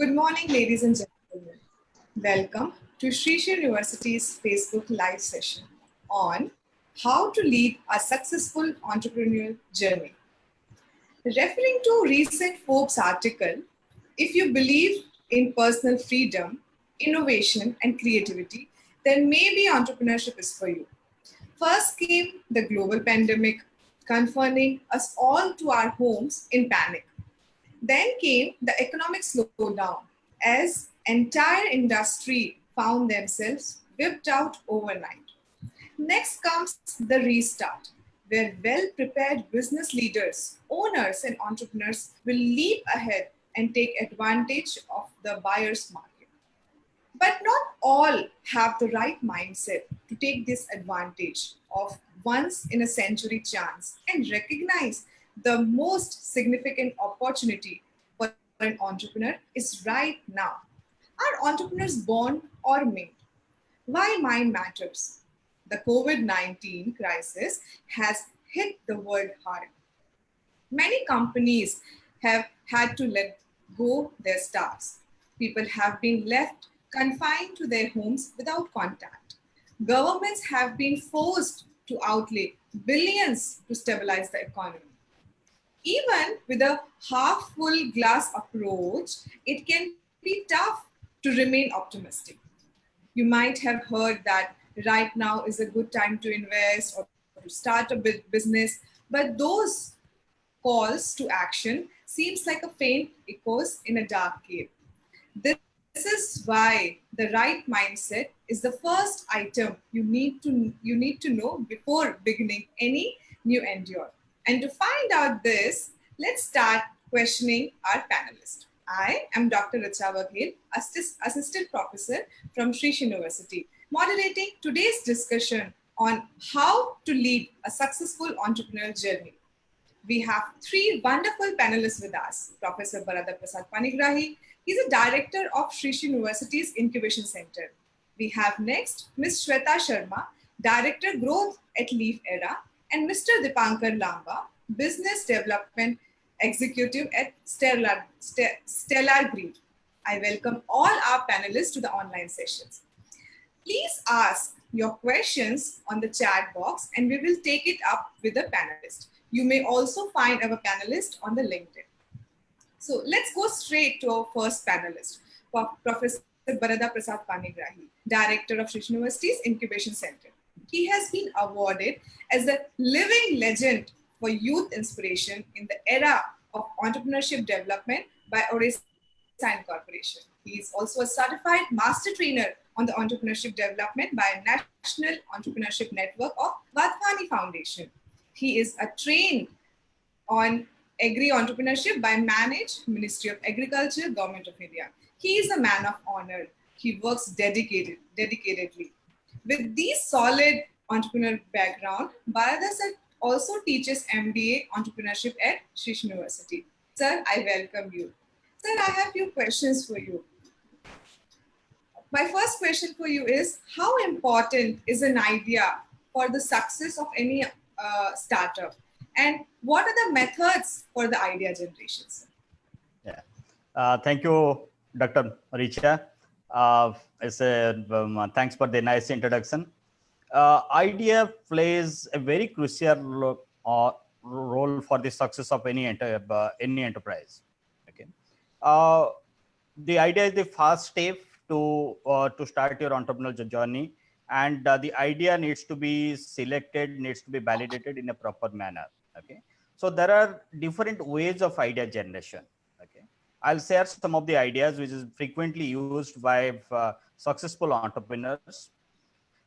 Good morning, ladies and gentlemen. Welcome to Sri University's Facebook Live session on how to lead a successful entrepreneurial journey. Referring to a recent Forbes article, if you believe in personal freedom, innovation, and creativity, then maybe entrepreneurship is for you. First came the global pandemic, confining us all to our homes in panic. Then came the economic slowdown as entire industry found themselves whipped out overnight. Next comes the restart, where well prepared business leaders, owners, and entrepreneurs will leap ahead and take advantage of the buyer's market. But not all have the right mindset to take this advantage of once in a century chance and recognize the most significant opportunity for an entrepreneur is right now. Are entrepreneurs born or made? Why mind matters? The COVID 19 crisis has hit the world hard. Many companies have had to let go their staffs. People have been left confined to their homes without contact. Governments have been forced to outlay billions to stabilize the economy. Even with a half full glass approach, it can be tough to remain optimistic. You might have heard that right now is a good time to invest or to start a business, but those calls to action seems like a faint echoes in a dark cave. This is why the right mindset is the first item you need to know before beginning any new endeavor. And to find out this, let's start questioning our panelists. I am Dr. Richa Waghel, Assistant Professor from Sri University, moderating today's discussion on how to lead a successful entrepreneurial journey. We have three wonderful panelists with us. Professor Barada Prasad Panigrahi, he's a director of Sri University's Incubation Center. We have next Ms. Shweta Sharma, Director Growth at Leaf Era, and Mr. Dipankar Lamba, Business Development Executive at Stellar Green. I welcome all our panelists to the online sessions. Please ask your questions on the chat box and we will take it up with the panelist. You may also find our panelist on the LinkedIn. So let's go straight to our first panelist, Professor Barada Prasad Panigrahi, Director of Sri University's Incubation Center. He has been awarded as a living legend for youth inspiration in the era of entrepreneurship development by Orissa Incorporation. He is also a certified master trainer on the entrepreneurship development by National Entrepreneurship Network of Vadhvani Foundation. He is a trained on agri-entrepreneurship by Managed Ministry of Agriculture, Government of India. He is a man of honor. He works dedicatedly. With this solid entrepreneur background, Barada sir also teaches MBA Entrepreneurship at Sri University. Sir, I welcome you. Sir, I have few questions for you. My first question for you is, how important is an idea for the success of any startup? And what are the methods for the idea generation? Yeah. Thank you, Dr. Richa. Thanks for the nice introduction. Idea plays a very crucial role for the success of any enterprise. Okay. The idea is the first step to start your entrepreneurial journey, and the idea needs to be selected, needs to be validated in a proper manner. Okay. So there are different ways of idea generation. Okay. I'll share some of the ideas which is frequently used by successful entrepreneurs.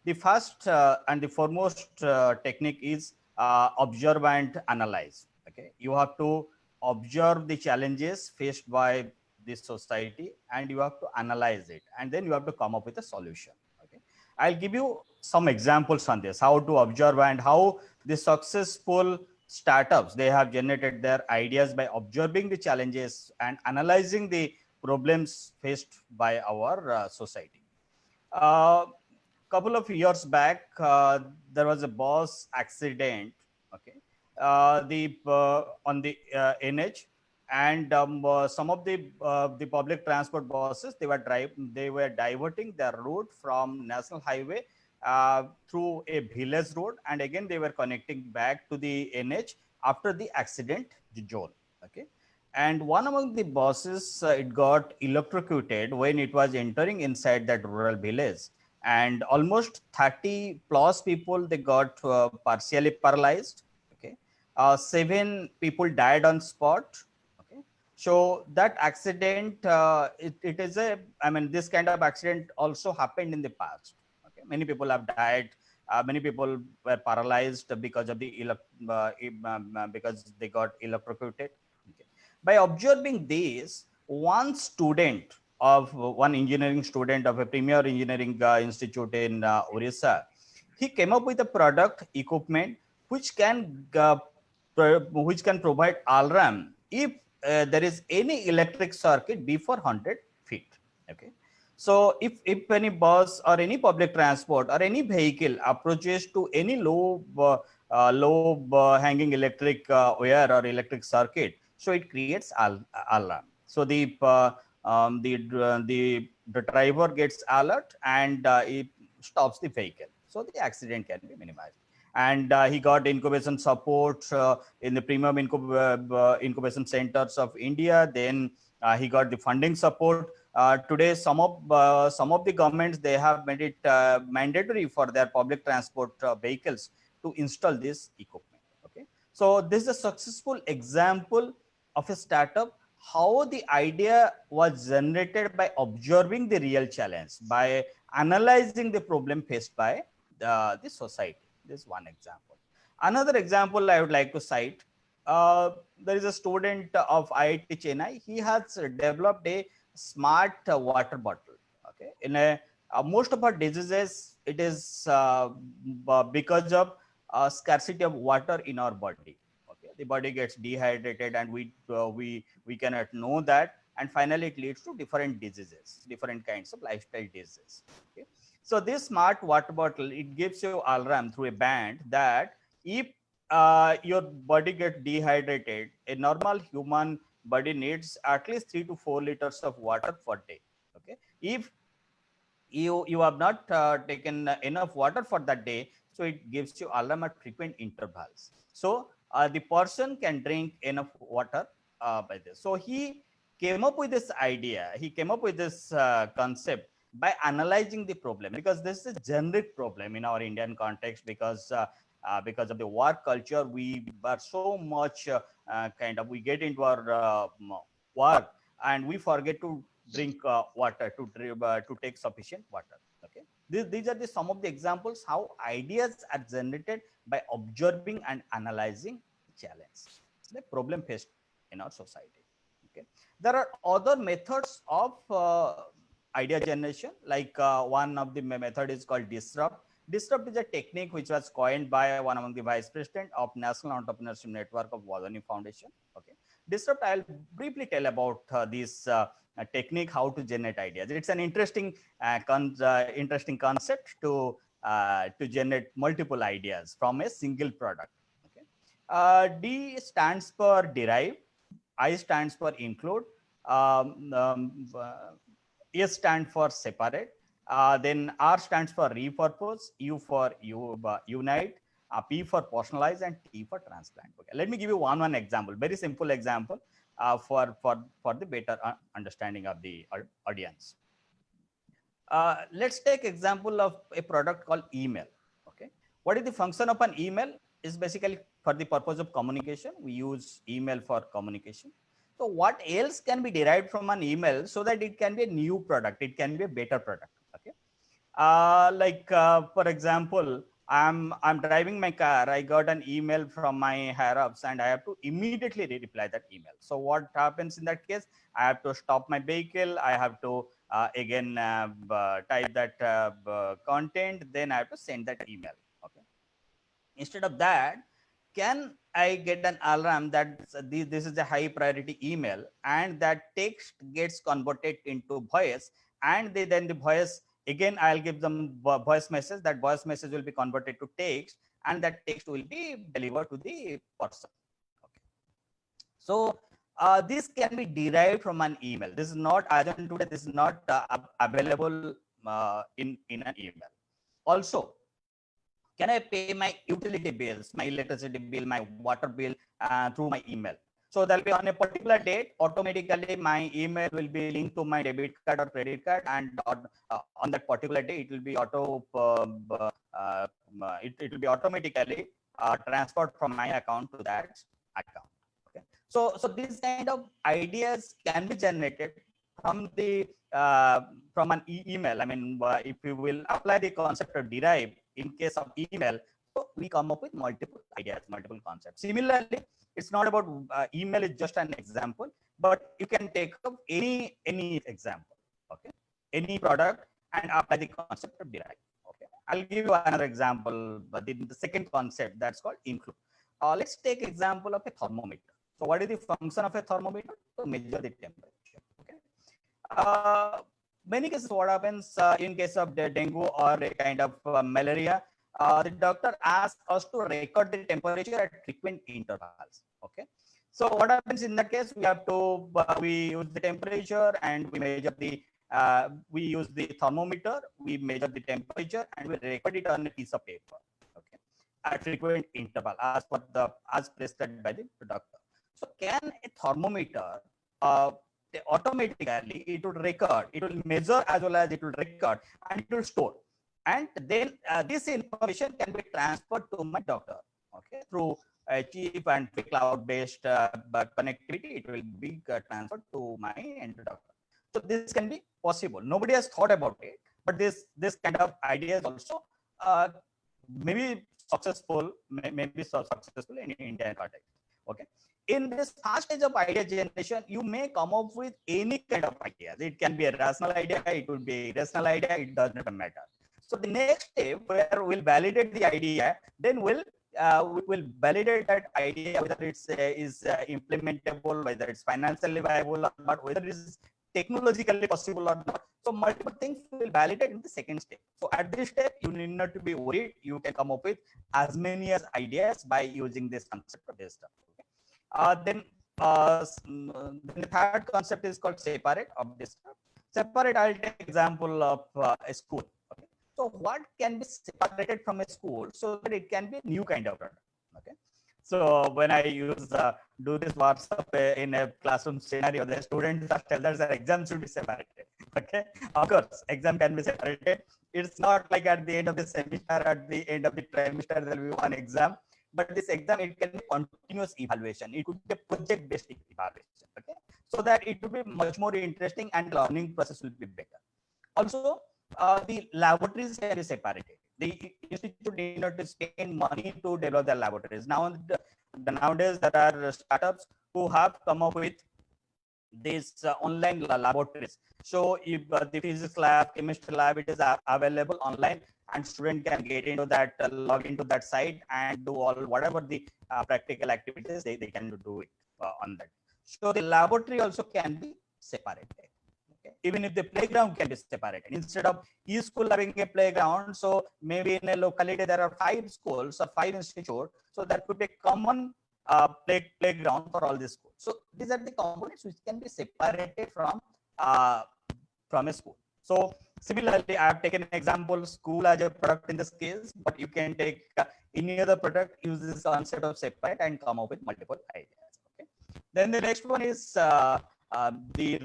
The first and the foremost technique is observe and analyze. Okay, you have to observe the challenges faced by this society and you have to analyze it, and then you have to come up with a solution. Okay, I'll give you some examples on this, how to observe and how the successful startups, they have generated their ideas by observing the challenges and analyzing the problems faced by our society. Couple of years back, there was a bus accident. Okay, the on the NH, and some of the public transport buses, they were diverting their route from national highway through a village road, and again they were connecting back to the NH after the accident zone. Okay, and one among the buses, it got electrocuted when it was entering inside that rural village, and almost 30 plus people, they got partially paralyzed. Okay, 7 people died on spot. Okay, so that accident, it is a, I mean, this kind of accident also happened in the past. Okay, many people have died. Many people were paralyzed because of the because they got electrocuted. Okay. By observing this, one engineering student of a premier engineering institute in Orissa, he came up with a product equipment which can provide alarm if there is any electric circuit before 100 feet. Okay, so if any bus or any public transport or any vehicle approaches to any low hanging electric wire or electric circuit, so it creates alarm. So the driver gets alert, and it stops the vehicle, so the accident can be minimized. And he got incubation support in the premium incubation centers of India. Then he got the funding support. Today, some of the governments, they have made it mandatory for their public transport vehicles to install this equipment. Okay, so this is a successful example of a startup, how the idea was generated by observing the real challenge, by analyzing the problem faced by the society. This is one example. Another example I would like to cite, there is a student of IIT Chennai. He has developed a smart water bottle. Okay, in a most of our diseases, it is because of scarcity of water in our body. Okay, the body gets dehydrated, and we cannot know that, and finally it leads to different diseases, different kinds of lifestyle diseases. Okay, so this smart water bottle, it gives you alarm through a band that if your body gets dehydrated, a normal human body needs at least 3 to 4 liters of water per day. Okay, if you have not taken enough water for that day, so it gives you alarm at frequent intervals. So the person can drink enough water by this. So he came up with this idea, he came up with this concept by analyzing the problem, because this is a generic problem in our Indian context, because of the work culture, we are so much kind of, we get into our work, and we forget to drink water, to take sufficient water. Okay, these are some of the examples how ideas are generated by observing and analyzing challenge, the problem faced in our society. Okay, there are other methods of idea generation, like one of the method is called disrupt. Disrupt is a technique which was coined by one among the vice president of National Entrepreneurship Network of Wadhwani Foundation. Okay, disrupt, I'll briefly tell about this technique, how to generate ideas. It's an interesting interesting concept to generate multiple ideas from a single product. Okay, D stands for derive, I stands for include, um, um, uh, S stands for separate, then R stands for repurpose, U for unite, P for personalize, and T for transplant. Okay, let me give you one example, very simple example for the better understanding of the audience. Let's take example of a product called email. Okay, what is the function of an email? Is basically for the purpose of communication. We use email for communication. So what else can be derived from an email so that it can be a new product, it can be a better product? Okay, for example, I'm driving my car, I got an email from my higher ups, and I have to immediately reply that email. So what happens in that case? I have to stop my vehicle, I have to again type that content, then I have to send that email. Okay, instead of that, can I get an alarm that this is a high priority email, and that text gets converted into voice, and then the voice, again I'll give them voice message, that voice message will be converted to text, and that text will be delivered to the person. Okay, so This can be derived from an email. This is not, as on today, this is not available in an email. Also, can I pay my utility bills, my electricity bill, my water bill through my email? So there'll be on a particular date, automatically my email will be linked to my debit card or credit card, and on that particular day, it will be it will be automatically transferred from my account to that account. Okay. So these kind of ideas can be generated from the from an email. I mean, if you will apply the concept of derive in case of email, so we come up with multiple ideas, multiple concepts. Similarly, it's not about email is just an example, but you can take up any example, okay, any product, and apply the concept of derive. Okay, I'll give you another example, but the second concept, that's called include. Let's take example of a thermometer. So what is the function of a thermometer? To measure the temperature. Okay. Many cases, what happens in case of the dengue or a kind of malaria, the doctor asks us to record the temperature at frequent intervals. Okay. So what happens in that case? We have to we use the temperature and we measure the we use the thermometer, we measure the temperature, and we record it on a piece of paper. Okay, at frequent interval as prescribed by the doctor. So can a thermometer automatically it will record, it will measure as well as it will record, and it will store, and then this information can be transferred to my doctor, okay, through a cheap and cloud based connectivity. It will be transferred to my end doctor. So this can be possible. Nobody has thought about it, but this kind of idea is also maybe successful, maybe so successful in Indian context. Okay, in this first stage of idea generation, you may come up with any kind of ideas. It can be a rational idea, it would be a irrational idea, it does not matter. So the next step where we'll validate the idea, then we will validate that idea, whether it's is implementable, whether it's financially viable or not, whether it is technologically possible or not. So multiple things will validate in the second step. So at this step, you need not to be worried. You can come up with as many as ideas by using this concept of this stuff. Okay. Then the third concept is called separate of this stuff. Separate, I'll take example of a school. Okay. So what can be separated from a school so that it can be a new kind of product? Okay. So when I do this WhatsApp in a classroom scenario, the students are tell us that exams should be separated. Okay, of course, exam can be separated. It's not like at the end of the semester, at the end of the trimester, there will be one exam. But this exam, it can be continuous evaluation. It could be a project-based evaluation. Okay, so that it will be much more interesting and learning process will be better. Also, the laboratories can be separated. The institute need not to spend money to develop their laboratories. Nowadays, there are startups who have come up with these online laboratories. So if the physics lab, chemistry lab, it is available online, and student can get into that, log into that site and do all whatever the practical activities they can do it on that. So the laboratory also can be separated. Okay. Even if the playground can be separated, instead of each school having a playground, so maybe in a locality there are 5 schools or 5 institutes, so that could be a common playground for all these schools. So these are the components which can be separated from a school. So similarly, I have taken an example school as a product in this case, but you can take any other product, use this concept of separate and come up with multiple ideas. Okay. Then the next one is the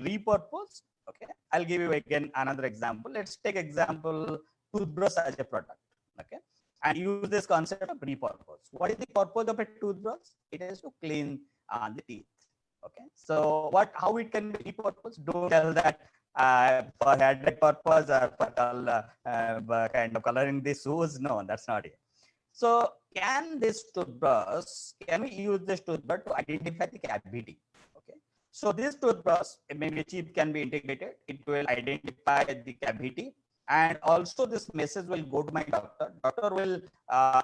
repurpose. Okay, I'll give you again another example. Let's take example toothbrush as a product. Okay, and use this concept of repurpose. What is the purpose of a toothbrush? It is to clean the teeth. Okay, so how it can be repurposed? Don't tell that for head purpose or for kind of coloring the shoes. No, that's not it. So can we use this toothbrush to identify the cavity? Okay, so this toothbrush, maybe a chip can be integrated. It will identify the cavity, and also this message will go to my doctor. Doctor will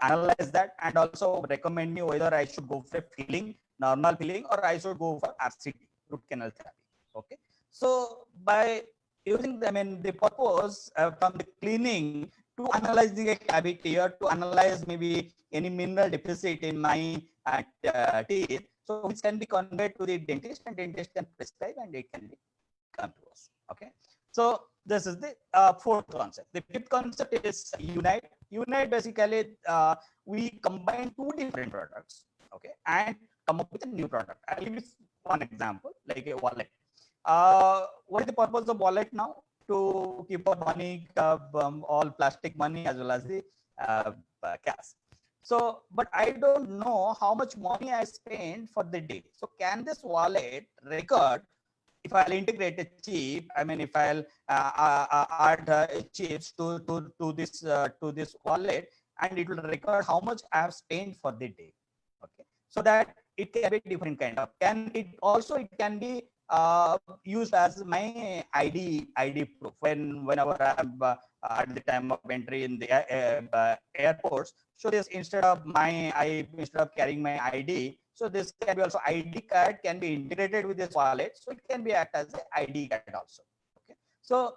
analyze that and also recommend me whether I should go for filling, normal filling, or I should go for RCT, root canal therapy. Okay, so by using the purpose from the cleaning to analyze the cavity or to analyze maybe any mineral deficit in my teeth, So which can be conveyed to the dentist, and dentist can prescribe, and it can be come to us. Okay. So this is the fourth concept. The fifth concept is unite. Unite basically we combine two different products, okay, and come up with a new product. I'll give you one example, like a wallet. What is the purpose of wallet now? To keep our money, all plastic money as well as the cash. So, but I don't know how much money I spend for the day. So, can this wallet record if I'll integrate a chip? I mean, if I'll add chips to this wallet, and it will record how much I have spent for the day. Okay, so that it can be different kind of. Can it also it can be used as my ID proof whenever I'm at the time of entry in the airports. So this instead of carrying my ID, so this can be also ID card can be integrated with this wallet, so it can be act as an ID card also. Okay, so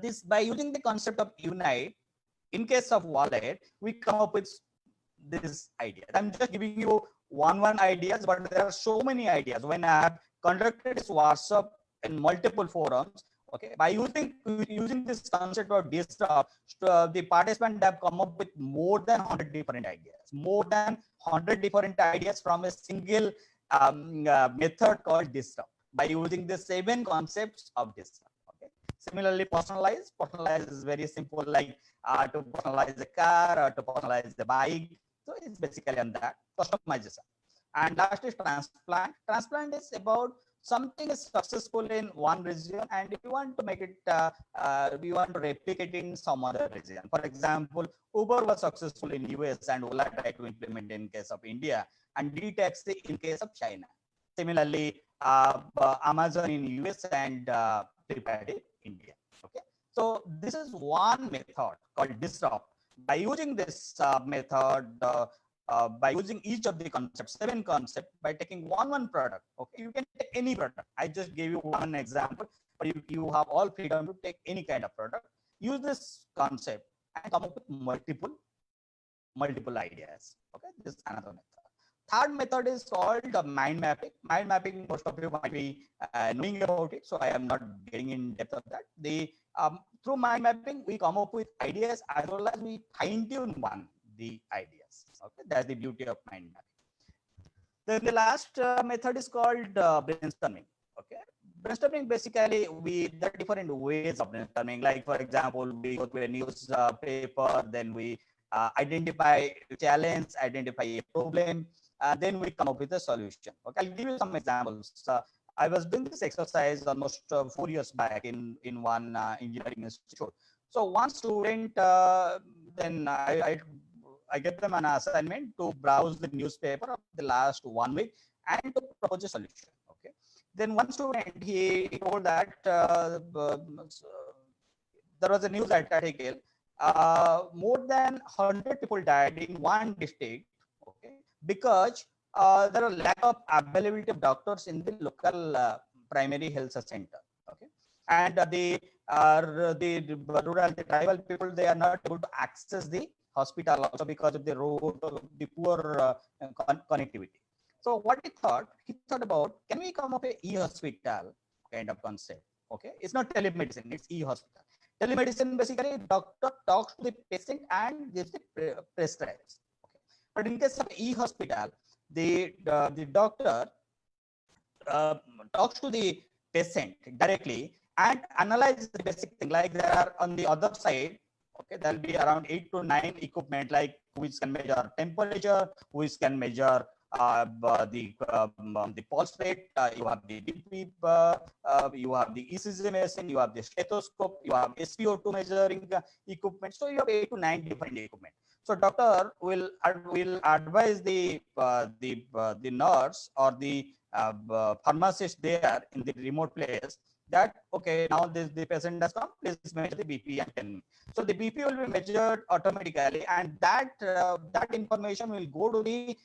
this by using the concept of unite, in case of wallet, we come up with this idea. I'm just giving you one ideas, but there are so many ideas. When I have conducted this workshop in multiple forums, okay, by using this concept of disrupt, the participants have come up with more than 100 different ideas, more than 100 different ideas from a single method called disrupt, by using the 7 concepts of disrupt. Okay. Similarly, personalize is very simple, like to personalize the car or to personalize the bike. So it's basically on that customization. And last is transplant. Transplant is about something is successful in one region, and if you want to make it, we want to replicate it in some other region. For example, Uber was successful in US, and Ola tried to implement in case of India, and D-Taxi in case of China. Similarly, Amazon in US and Flipkart in India. Okay, so this is one method called disrupt. By using this method, by using each of the concepts, 7 concepts, by taking one product, okay, you can take any product. I just gave you one example, but you have all freedom to take any kind of product. Use this concept and come up with multiple ideas. Okay, this is another method. Third method is called mind mapping. Mind mapping, most of you might be knowing about it, so I am not getting in depth of that. Through mind mapping, we come up with ideas as well as we fine tune the ideas. Okay, that's the beauty of mind mapping. Then the last method is called brainstorming. Okay, brainstorming basically there are different ways of brainstorming. Like for example, we go to a news paper, then we identify a challenge, identify a problem, then we come up with a solution. Okay, I'll give you some examples. I was doing this exercise almost 4 years back in one engineering institute. So one student, then I get them an assignment to browse the newspaper of the last 1 week and to propose a solution. Okay, then one student, he told that there was a news article. More than 100 people died in one district. Okay, because there are lack of availability of doctors in the local primary health center. Okay, and the rural, the tribal people, they are not able to access the hospital also because of the road, the poor connectivity. So what he thought about, can we come up with e-hospital kind of concept? Okay, it's not telemedicine, it's e-hospital. Telemedicine basically doctor talks to the patient and gives the prescribes. Okay, but in case of e-hospital, the doctor talks to the patient directly and analyze the basic thing. Like there are on the other side, okay, there'll be around 8 to 9 equipment, like which can measure temperature, which can measure the pulse rate. You have the BP, you have the ECG machine, you have the stethoscope, you have SpO2 measuring equipment. So you have 8 to 9 different equipment. So doctor will advise the nurse or the pharmacist there in the remote place that, okay, now the patient has come, please measure the BP and tell me. So the BP will be measured automatically, and that information will go to the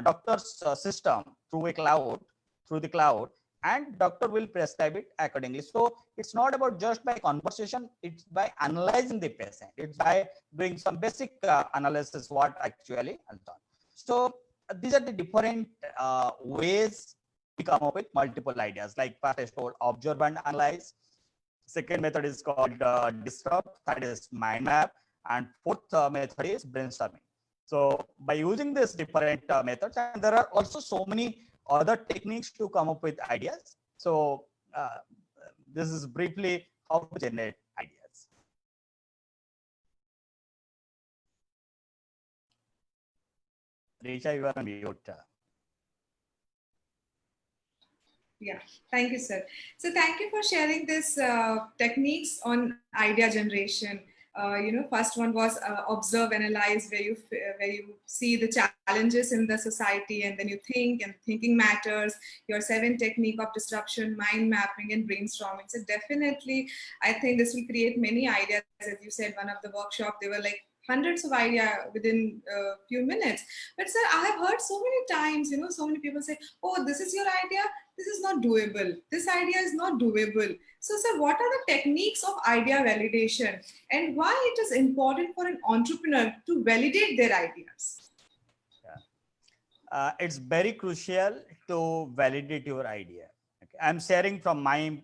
doctor's system through the cloud, and doctor will prescribe it accordingly. So it's not about just by conversation, it's by analyzing the patient, it's by doing some basic analysis what actually is done. So these are the different ways we come up with multiple ideas. Like first is called observe and analyze. Second method is called disrupt. Third is mind map, and fourth method is brainstorming. So by using these different methods, and there are also so many other techniques to come up with ideas. So this is briefly how to generate ideas. Risha, you are on mute. Yeah, thank you, sir. So thank you for sharing this techniques on idea generation. First one was observe, analyze, where you see the challenges in the society, and then you think, and thinking matters. Your 7 technique of disruption, mind mapping, and brainstorming. So definitely, I think this will create many ideas. As you said, one of the workshop, they were like hundreds of idea within a few minutes. But sir, I have heard so many times, so many people say, "Oh, this is your idea. This is not doable. This idea is not doable." So, sir, what are the techniques of idea validation, and why it is important for an entrepreneur to validate their ideas? It's very crucial to validate your idea. Okay. I'm sharing from my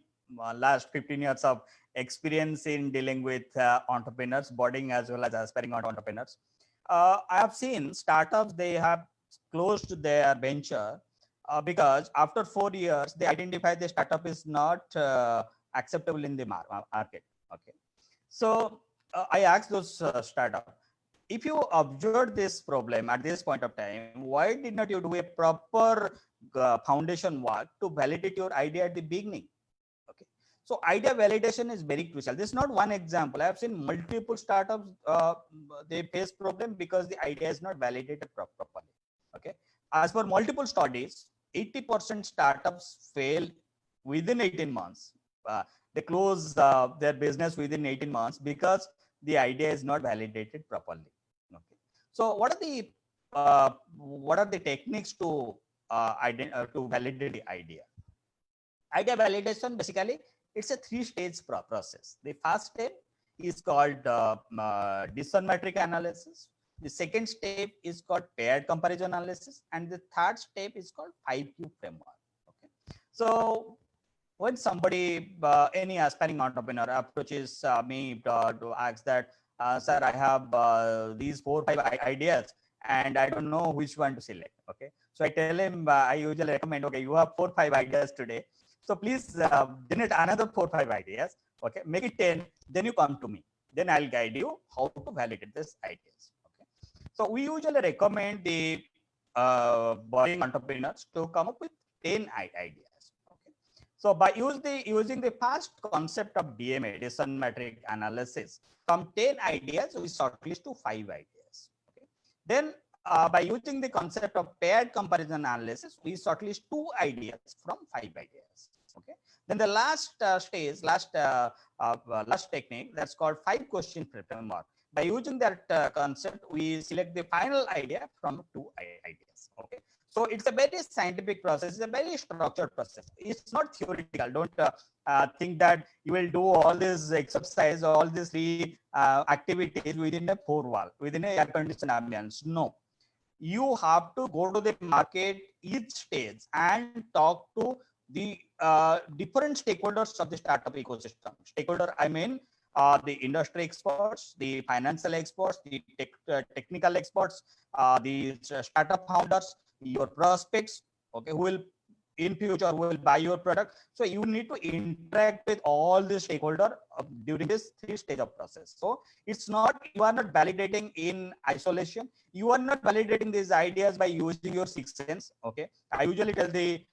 last 15 years of experience in dealing with entrepreneurs, budding as well as aspiring entrepreneurs. I have seen startups, they have closed their venture because after 4 years, they identify the startup is not acceptable in the market. Okay. So I asked those startups, if you observed this problem at this point of time, why did not you do a proper foundation work to validate your idea at the beginning? Okay. So idea validation is very crucial. This is not one example. I have seen multiple startups, they face problem because the idea is not validated properly. Okay. As for multiple studies, 80% startups fail within 18 months. They close their business within 18 months because the idea is not validated properly. Okay. So what are the techniques to to validate the idea? Idea validation, basically, it's a 3-stage process. The first step is called decision matrix analysis. The second step is called paired comparison analysis, and the third step is called 5Q framework. Okay. So when somebody, any aspiring entrepreneur approaches me to ask that, sir, I have these 4 or 5 ideas and I don't know which one to select. Okay. So I tell him, I usually recommend, okay, you have 4 or 5 ideas today. So please generate another 4 or 5 ideas. Okay. Make it 10. Then you come to me. Then I'll guide you how to validate these ideas. Okay. So we usually recommend the budding entrepreneurs to come up with 10 ideas. So by using the first concept of DMA, decision matrix analysis, from 10 ideas, we shortlist to 5 ideas. Okay. Then by using the concept of paired comparison analysis, we shortlist 2 ideas from 5 ideas. Okay. Then the last stage, last technique, that's called 5-question framework. By using that concept, we select the final idea from 2 ideas. Okay. So it's a very scientific process. It's a very structured process. It's not theoretical. Don't think that you will do all this exercise, all these 3 activities within a 4 wall, within a air-conditioned ambience. No, you have to go to the market each stage and talk to the different stakeholders of the startup ecosystem. Stakeholder, I mean, the industry experts, the financial experts, the technical experts, the startup founders, your prospects, okay, who will in future will buy your product. So you need to interact with all the stakeholder during this 3-stage of process. So it's not, you are not validating in isolation. You are not validating these ideas by using your 6th sense. Okay. I usually tell the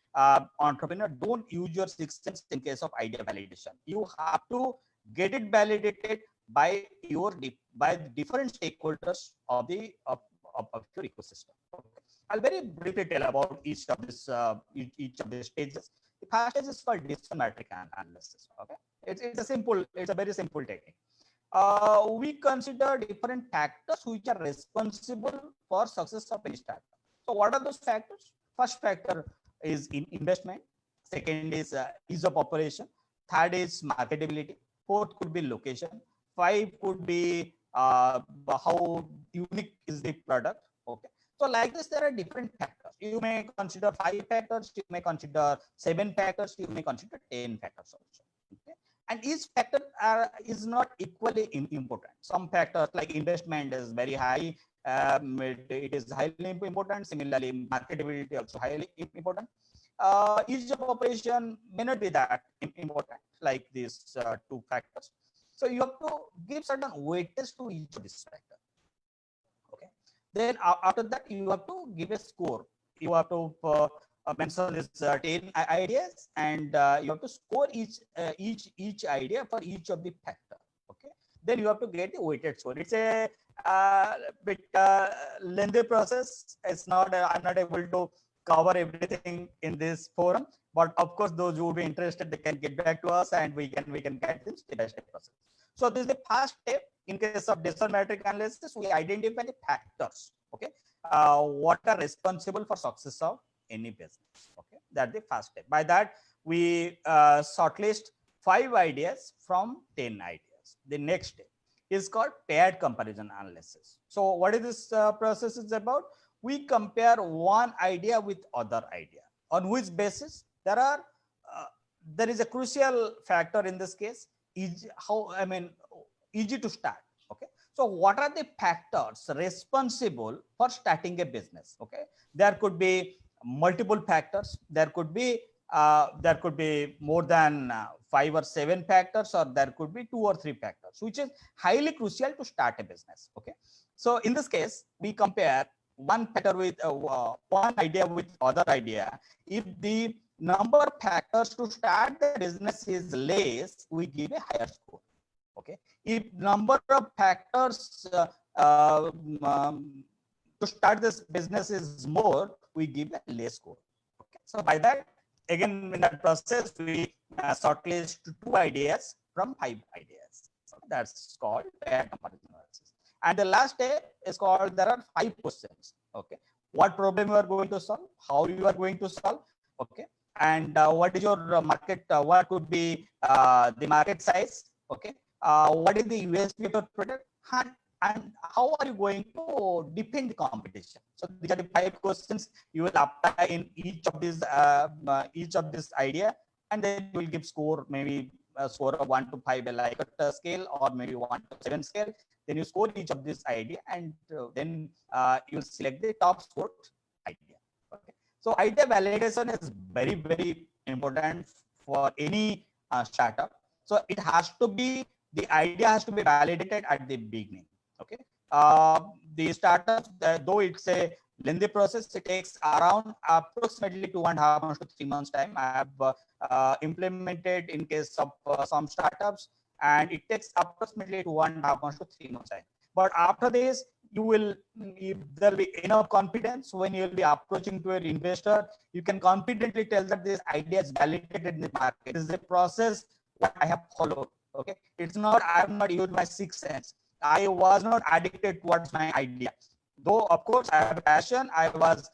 entrepreneur, don't use your 6th sense in case of idea validation. You have to get it validated by by the different stakeholders of the of your ecosystem. Okay. I'll very briefly tell about each of each of the stages. The first stage is called decision matrix analysis. Okay, it's a very simple technique. We consider different factors which are responsible for success of any startup. So what are those factors? First factor is in investment. Second is ease of operation. Third is marketability. Fourth could be location. 5 could be how unique is the product. Okay. So like this, there are different factors. You may consider 5 factors, you may consider 7 factors, you may consider 10 factors also. Okay? And each factor is not equally important. Some factors like investment is very high, it is highly important. Similarly, marketability also highly important. Ease of operation may not be that important like these two factors. So you have to give certain weightage to each of these factors. Okay. Then after that, you have to give a score. You have to mention this 10 ideas, and you have to score each idea for each of the factor. Okay. Then you have to get the weighted score. It's a bit lengthy process. It's not. I'm not able to cover everything in this forum, but of course, those who would be interested, they can get back to us, and we can get this step-by-step process. So this is the first step. In case of decision matrix analysis, we identify the factors. Okay, what are responsible for success of any business. Okay, that's the first step. By that, we shortlist 5 ideas from 10 ideas. The next step is called paired comparison analysis. So what is this process is about? We compare one idea with other idea. On which basis? There is a crucial factor in this case. Easy to start. Okay, so what are the factors responsible for starting a business? Okay, there could be multiple factors. There could be more than 5 or 7 factors, or there could be 2 or 3 factors, which is highly crucial to start a business. Okay, so in this case, we compare one factor with one idea with other idea. If the number of factors to start the business is less, we give a higher score. Okay, if number of factors to start this business is more, we give a less score. Okay, so by that, again, in that process, we shortlist 2 ideas from 5 ideas. So that's called pair comparison analysis. And the last step is called, there are 5 questions. Okay, what problem you are going to solve, how you are going to solve. Okay, and what is your market, what could be the market size. Okay, what is the USP of your product, and how are you going to defend the competition. So these are the 5 questions you will apply in each of this idea, and then you will give score, maybe a score of 1 to 5, a Likert scale, or maybe 1 to 7 scale. Then you score each of this idea, and then you will select the top scored idea. Okay, so idea validation is very, very important for any startup. So it has to be, the idea has to be validated at the beginning. Okay, the startup, though it's a lengthy process, it takes around approximately 2.5 months to 3 months time. I have implemented in case of some startups, and it takes approximately 2.5 months to 3 months time. But after this, you will, if there will be enough confidence when you will be approaching to an investor, you can confidently tell that this idea is validated in the market. This is a process what I have followed. Okay, it's not, I have not used my 6th sense. I was not addicted towards my idea. Though of course I have a passion, I was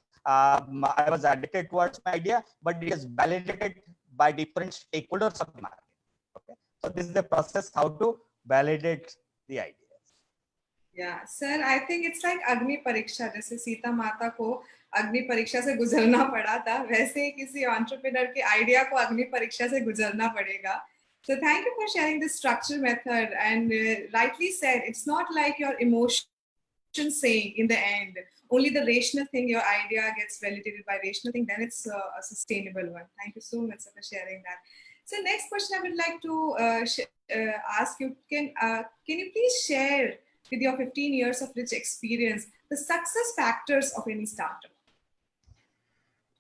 addicted towards my idea, but it is validated by different stakeholders of the market. Okay, so this is the process how to validate the ideas. Yeah, sir, I think it's like अग्नि परीक्षा, जैसे सीता माता को अग्नि परीक्षा से गुजरना पड़ा था, वैसे ही किसी entrepreneur के idea को अग्नि परीक्षा से गुजरना पड़ेगा. So thank you for sharing this structure method, and rightly said, it's not like your emotion saying in the end, only the rational thing, your idea gets validated by rational thing, then it's a sustainable one. Thank you so much for sharing that. So next question I would like to ask you, can you please share with your 15 years of rich experience the success factors of any startup?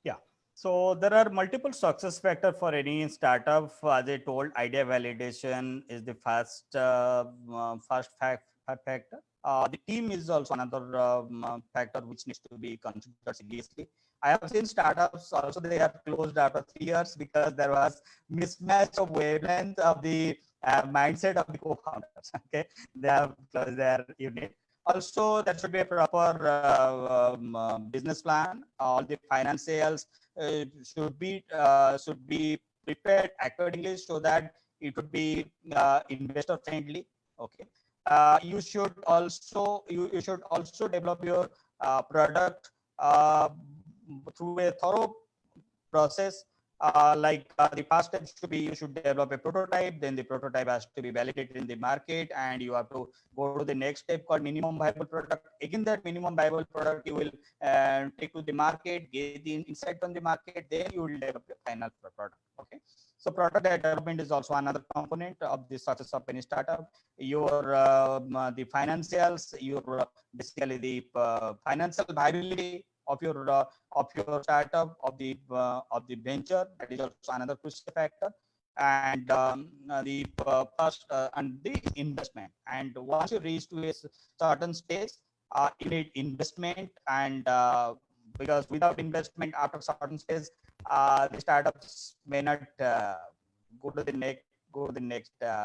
Yeah, so there are multiple success factors for any startup. As I told, idea validation is the first factor. The team is also another factor which needs to be considered seriously. I have seen startups also, they are closed after 3 years because there was mismatch of wavelength of the mindset of the co-founders. Okay, they have closed their unit. Also, there should be a proper business plan. All the financials should be prepared accordingly so that it would be investor friendly. Okay, you should also develop your product uh, through a thorough process. The first step should be, you should develop a prototype, then the prototype has to be validated in the market, and you have to go to the next step called minimum viable product. Again, that minimum viable product you will take to the market, get the insight from the market, then you will develop your final product. Okay, so product development is also another component of the success of any startup. Your the financials, your basically the financial viability of your startup, of the venture, that is also another crucial factor. And and the investment. And once you reach to a certain stage, you need investment. And because without investment after certain stage, the startups may not go to the next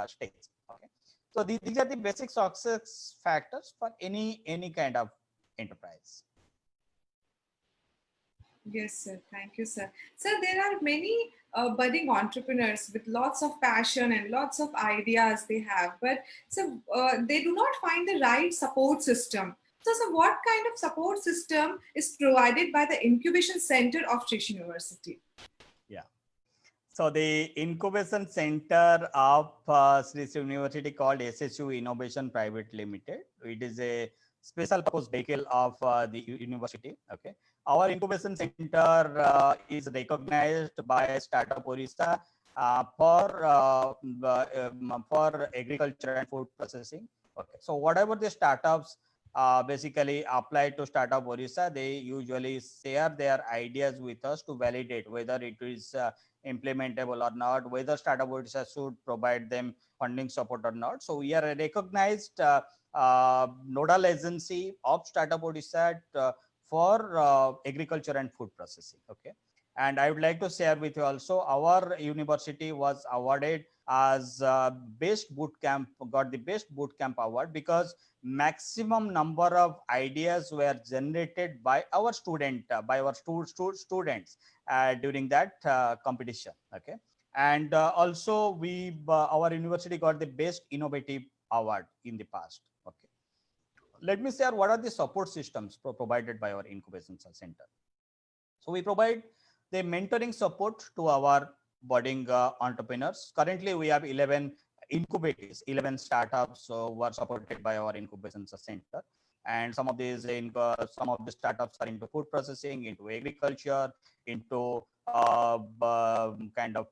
stage. Okay, so these are the basic success factors for any kind of enterprise. Yes, sir. Thank you, sir. Sir, there are many budding entrepreneurs with lots of passion and lots of ideas they have, but so they do not find the right support system. So, what kind of support system is provided by the incubation center of Sri University? Yeah. So the incubation center of Sri University called SSU Innovation Private Limited. It is a special purpose vehicle of the university. Okay, our incubation center is recognized by Startup Orissa for agriculture and food processing. Okay, so whatever the startups basically apply to Startup Orissa, they usually share their ideas with us to validate whether it is implementable or not, whether Startup Odisha should provide them funding support or not. So we are a recognized nodal agency of Startup Odisha for agriculture and food processing. Okay, and I would like to share with you also, our university was awarded as best boot camp, got the best boot camp award, because maximum number of ideas were generated by our students during that competition. Okay, and also our university got the best innovative award in the past. Okay, let me share what are the support systems provided by our incubation center. So we provide the mentoring support to our budding entrepreneurs. Currently we have 11 incubators, 11 startups were supported by our incubation center. And some of some of the startups are into food processing, into agriculture, into kind of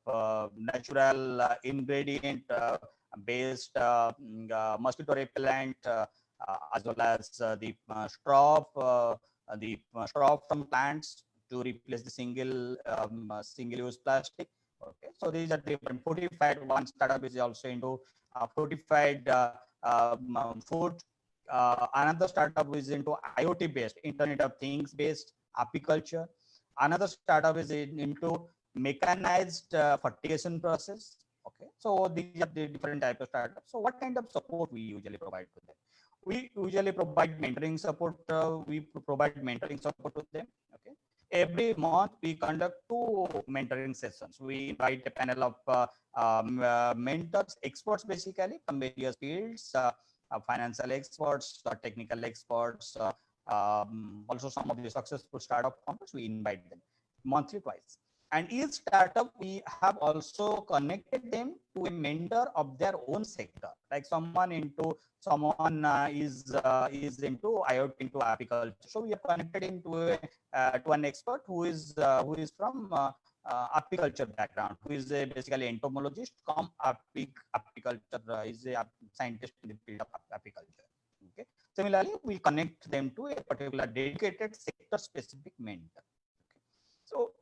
natural ingredient based mosquito repellent, as well as the straw from plants to replace the single use plastic. Okay, so these are different. Fortified, one startup is also into fortified food. Another startup is into IoT based, Internet of Things based apiculture. Another startup is into mechanized fertigation process. Okay, so these are the different types of startups. So what kind of support we usually provide to them? We usually provide mentoring support. We provide mentoring support to them. Okay, every month we conduct 2 mentoring sessions. We invite a panel of mentors, experts basically from various fields, financial experts, technical experts, also some of the successful startup founders. We invite them monthly twice. And each startup, we have also connected them to a mentor of their own sector, like someone is into IoT, into apiculture. So we have connected him to an expert who is from apiculture background, who is basically entomologist, come apiculture, is a scientist in the field of apiculture. Okay. Similarly, we connect them to a particular dedicated sector specific mentor. Okay.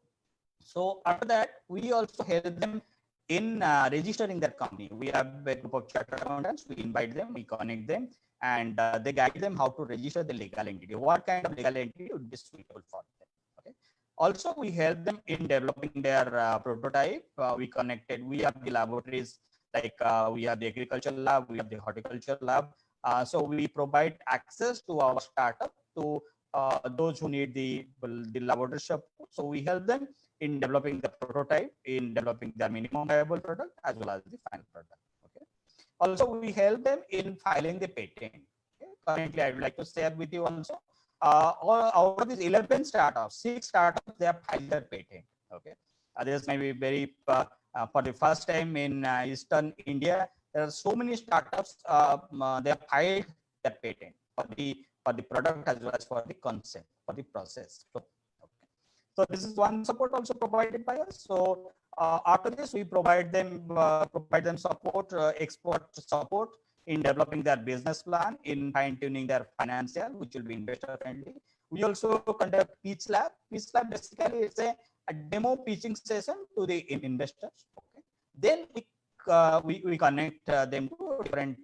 So after that, we also help them in registering their company. We have a group of chartered accountants. We invite them, we connect them, and they guide them how to register the legal entity. What kind of legal entity would be suitable for them? Okay. Also, we help them in developing their prototype. We have the laboratories, like we have the agriculture lab, we have the horticulture lab. So we provide access to our startup to those who need the laboratory support. So we help them in developing the prototype, in developing their minimum viable product, as well as the final product. Okay. Also, we help them in filing the patent. Okay. Currently, I would like to share with you also, out of these 11 startups, 6 startups, they have filed their patent. Okay. This may be very, for the first time in Eastern India, there are so many startups, they have filed their patent for the product as well as for the concept, for the process. So, okay. So this is one support also provided by us. So after this, we provide them support, expert support in developing their business plan, in fine tuning their financial, which will be investor friendly. We also conduct pitch lab. Pitch lab basically is a demo pitching session to the investors. Okay. Then we connect them to different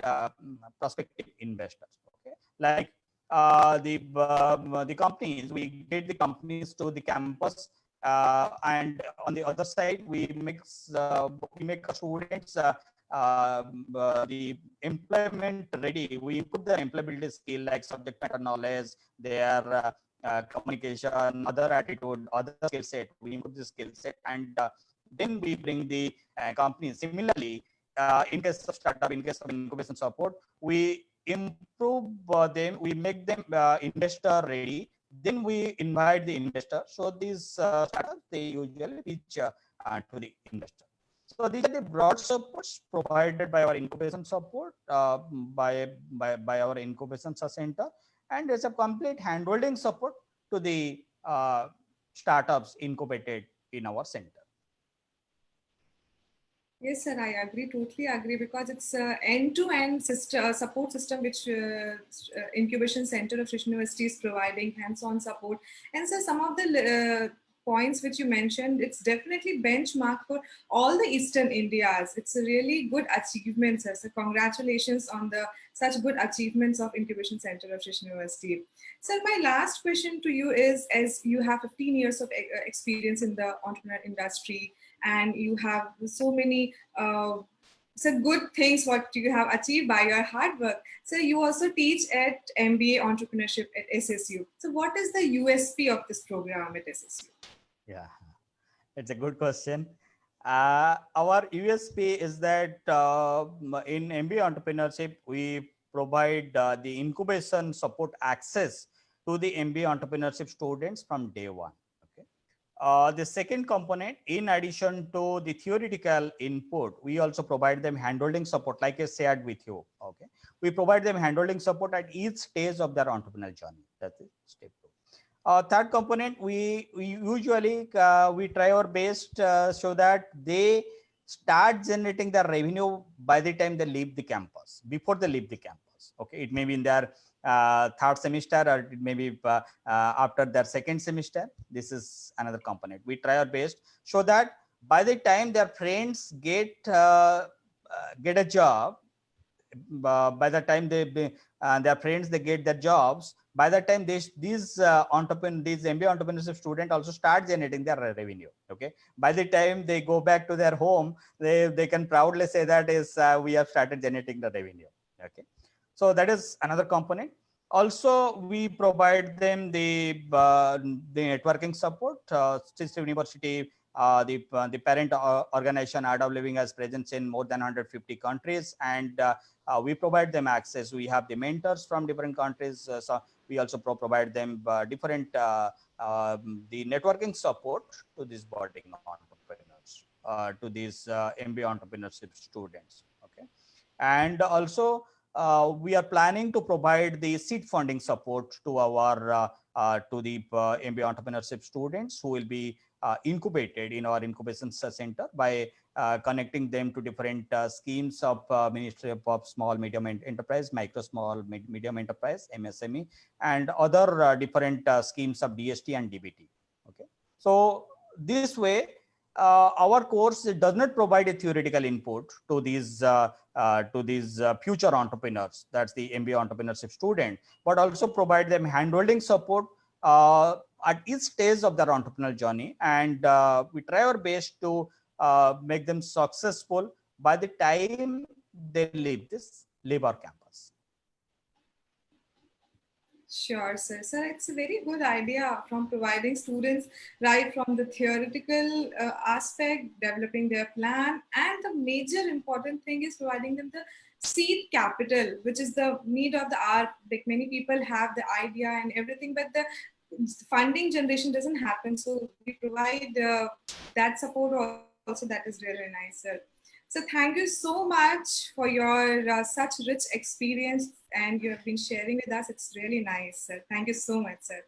prospective investors. Okay. Like the companies, we get the companies to the campus, and on the other side we make students the employment ready. We put their employability skill like subject matter knowledge, their communication, other attitude, other skill set. We improve the skill set, and then we bring the company. Similarly, in case of startup, in case of incubation support, we improve them, we make them investor ready, then we invite the investor. So these startups, they usually reach to the investor. So these are the broad supports provided by our incubation support, by our incubation center, and there's a complete handholding support to the startups incubated in our center. Yes, sir, I agree, totally agree, because it's an end-to-end support system which Incubation Center of Srishti University is providing, hands-on support. And so some of the points which you mentioned, it's definitely benchmark for all the Eastern Indias. It's a really good achievement, sir. So congratulations on the such good achievements of Incubation Center of Srishti University. Sir, my last question to you is, as you have 15 years of experience in the entrepreneur industry, and you have so many good things what you have achieved by your hard work. So you also teach at MBA Entrepreneurship at SSU. So what is the USP of this program at SSU? Yeah, it's a good question. Our USP is that in MBA Entrepreneurship, we provide the incubation support access to the MBA Entrepreneurship students from day one. The second component, in addition to the theoretical input, we also provide them handholding support, like I shared with you. Okay, we provide them handholding support at each stage of their entrepreneurial journey. That is step 2. Third component, we usually we try our best so that they start generating their revenue by the time they leave the campus, before they leave the campus. Okay, it may be in their third semester, or it may be after their second semester. This is another component. We try our best so that by the time their friends get a job, by the time their friends they get their jobs, by the time these MBA entrepreneurship students also start generating their revenue. Okay, by the time they go back to their home, they can proudly say that is we have started generating the revenue. Okay, so that is another component. Also, we provide them the networking support. Srishti University, the parent organization Art of Living has presence in more than 150 countries, and we provide them access. We have the mentors from different countries, so we also provide them different the networking support to these budding entrepreneurs, to these MBA entrepreneurship students. Okay, and also we are planning to provide the seed funding support to our to the MBA entrepreneurship students who will be incubated in our incubation center by connecting them to different schemes of Ministry of Small Medium Enterprise, Micro Small Medium Enterprise, MSME, and other different schemes of DST and DBT. Okay, so this way our course does not provide a theoretical input to these future entrepreneurs, that's the MBA entrepreneurship student, but also provide them handholding support at each stage of their entrepreneurial journey, and we try our best to make them successful by the time they leave our campus. Sure, sir. Sir, it's a very good idea from providing students right from the theoretical aspect, developing their plan, and the major important thing is providing them the seed capital, which is the need of the hour. Like many people have the idea and everything, but the funding generation doesn't happen. So we provide that support also. That is really nice, sir. So thank you so much for your such rich experience, and you have been sharing with us. It's really nice, sir. Thank you so much, sir.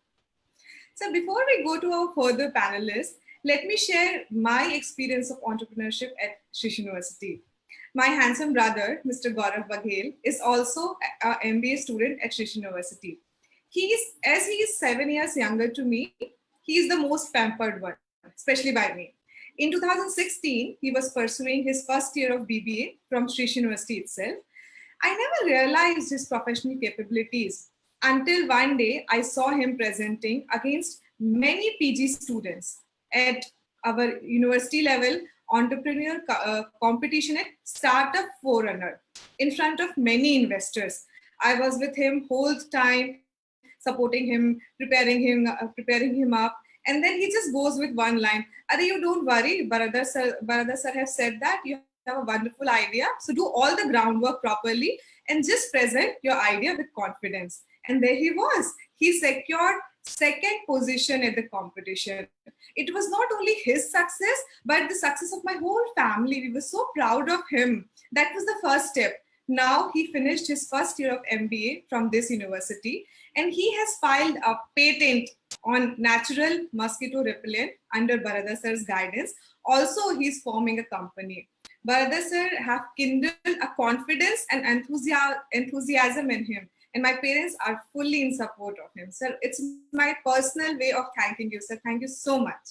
So before we go to our further panelists, let me share my experience of entrepreneurship at Shish University. My handsome brother, Mr. Gaurav Baghel, is also an MBA student at Shish University. As he is 7 years younger to me, he is the most pampered one, especially by me. In 2016, he was pursuing his first year of BBA from Shish University itself. I never realized his professional capabilities until one day I saw him presenting against many PG students at our university level entrepreneur competition at Startup Forerunner in front of many investors. I was with him whole time, supporting him, preparing him up, and then he just goes with one line. Are you don't worry, Barada sir has said that you have a wonderful idea. So do all the groundwork properly and just present your idea with confidence. And there he was. He secured second position at the competition. It was not only his success, but the success of my whole family. We were so proud of him. That was the first step. Now he finished his first year of MBA from this university, and he has filed a patent on natural mosquito repellent under Barada sir's guidance. Also, he's forming a company. Barada sir have kindled a confidence and enthusiasm in him, and my parents are fully in support of him. Sir, it's my personal way of thanking you, sir. Thank you so much.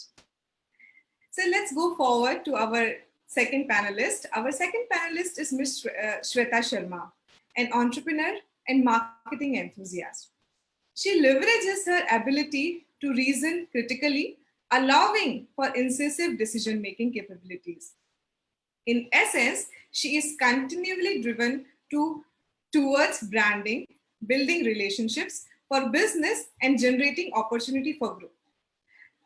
So let's go forward to our second panelist. Our second panelist is Ms. Shweta Sharma, an entrepreneur and marketing enthusiast. She leverages her ability to reason critically, allowing for incisive decision-making capabilities. In essence, she is continually driven towards branding, building relationships for business, and generating opportunity for growth.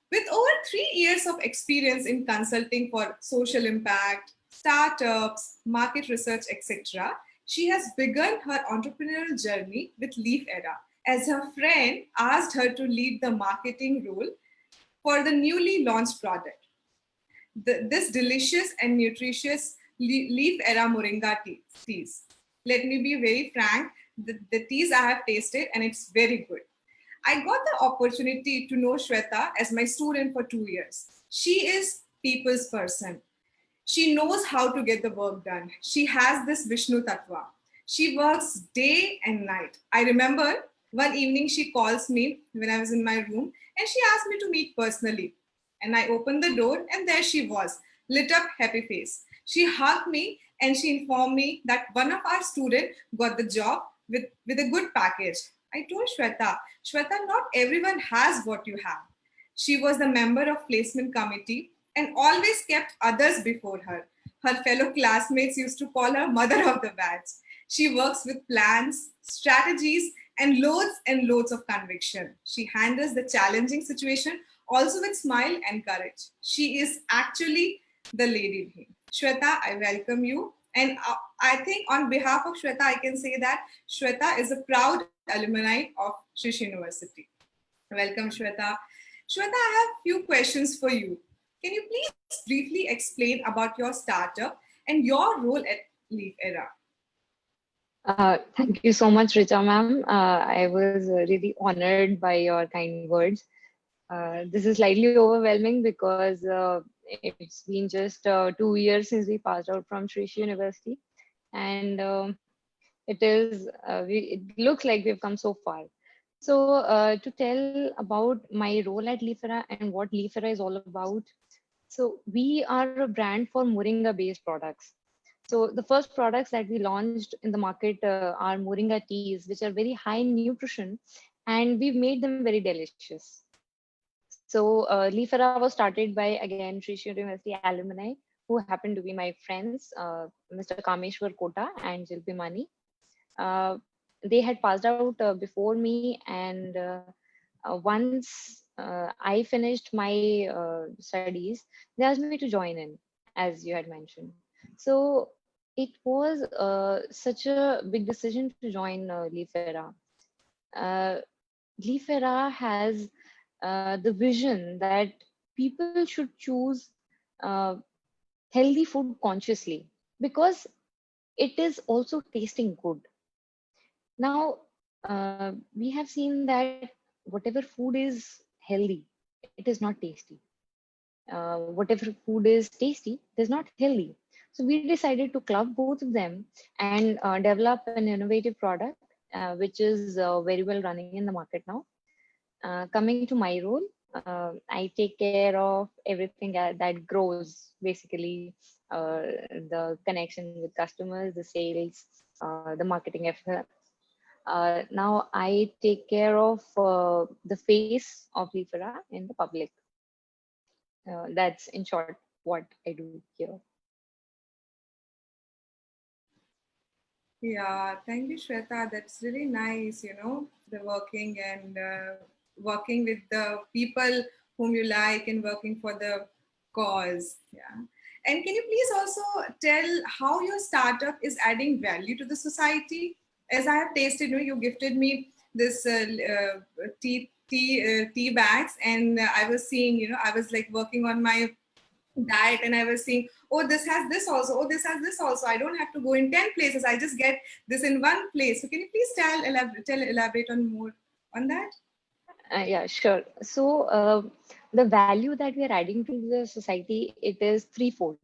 With over 3 years of experience in consulting for social impact, startups, market research, etc., she has begun her entrepreneurial journey with Leaf Era, as her friend asked her to lead the marketing role for the newly launched product. This delicious and nutritious Leaf Era Moringa teas. Let me be very frank, the teas I have tasted and it's very good. I got the opportunity to know Shweta as my student for 2 years. She is people's person. She knows how to get the work done. She has this Vishnu Tattva. She works day and night. I remember one evening she calls me when I was in my room and she asked me to meet personally. And I opened the door and there she was, lit up, happy face. She hugged me and she informed me that one of our students got the job with a good package. I told Shweta, not everyone has what you have. She was the member of placement committee and always kept others before her. Her fellow classmates used to call her mother of the batch. She works with plans, strategies, and loads of conviction. She handles the challenging situation also with smile and courage. She is actually the lady in him. Shweta, I welcome you. And I think on behalf of Shweta, I can say that Shweta is a proud alumni of Shish University. Welcome, Shweta. Shweta, I have a few questions for you. Can you please briefly explain about your startup and your role at Leaf Era? Thank you so much, Richa ma'am. I was really honored by your kind words. This is slightly overwhelming because it's been just 2 years since we passed out from Shrishi University, and it looks like we've come so far. So to tell about my role at Leaf Era and what Leaf Era is all about. So we are a brand for Moringa-based products. So the first products that we launched in the market are Moringa teas, which are very high in nutrition, and we've made them very delicious. So Leaf Era was started by, again, Shrishi University alumni who happened to be my friends, Mr. Kameshwar Kota and Jilpi Mani. They had passed out before me, and once I finished my studies, they asked me to join in, as you had mentioned. So it was such a big decision to join Leafera. Uh, Leafera has the vision that people should choose uh, healthy food consciously because it is also tasting good. Now, we have seen that whatever food is healthy, it is not tasty. Whatever food is tasty, it is not healthy. So we decided to club both of them and develop an innovative product, which is very well running in the market now. Coming to my role, I take care of everything that grows, basically the connection with customers, the sales, the marketing effort. Now I take care of the face of Leafera in the public. That's in short what I do here. Yeah, thank you, Shweta. That's really nice, the working and working with the people whom you like and working for the cause. Yeah. And can you please also tell how your startup is adding value to the society? As I have tasted, you gifted me this tea bags, and I was seeing, I was like working on my diet, and I was seeing, oh, this has this also, oh, this has this also. I don't have to go in 10 places, I just get this in one place. So can you please elaborate on more on that? Yeah, sure. So the value that we are adding to the society, it is threefold.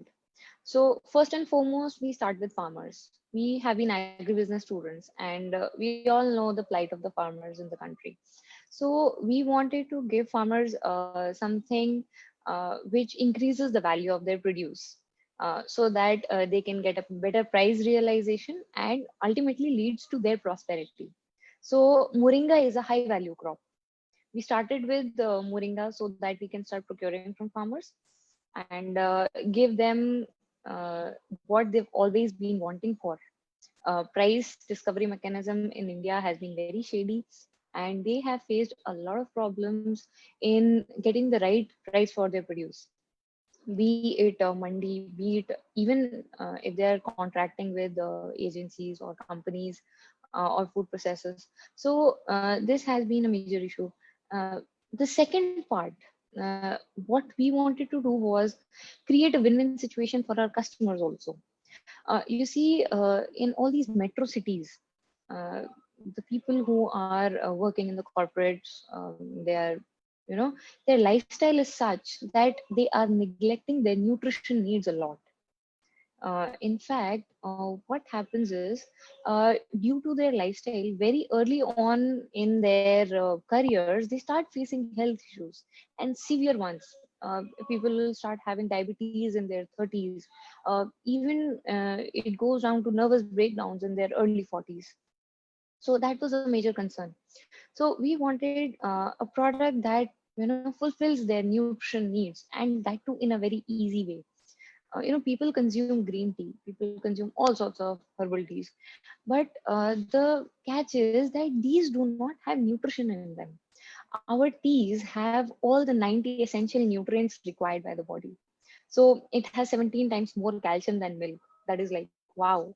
So first and foremost, we start with farmers. We have been agribusiness students, and we all know the plight of the farmers in the country. So we wanted to give farmers something which increases the value of their produce, so that they can get a better price realization and ultimately leads to their prosperity. So moringa is a high value crop. We started with moringa so that we can start procuring from farmers and give them what they've always been wanting for. Price discovery mechanism in India has been very shady, and they have faced a lot of problems in getting the right price for their produce. Be it mandi, be it even if they are contracting with agencies or companies or food processors. So this has been a major issue. The second part, what we wanted to do was create a win-win situation for our customers also. You see, in all these metro cities, uh, the people who are working in the corporates, they are, you know, their lifestyle is such that they are neglecting their nutrition needs a lot. In fact, what happens is, due to their lifestyle, very early on in their careers, they start facing health issues and severe ones. People will start having diabetes in their 30s. Even it goes down to nervous breakdowns in their early 40s. So that was a major concern. So we wanted a product that fulfills their nutrition needs, and that too in a very easy way. People consume green tea, people consume all sorts of herbal teas, but the catch is that these do not have nutrition in them. Our teas have all the 90 essential nutrients required by the body. So it has 17 times more calcium than milk. That is like wow.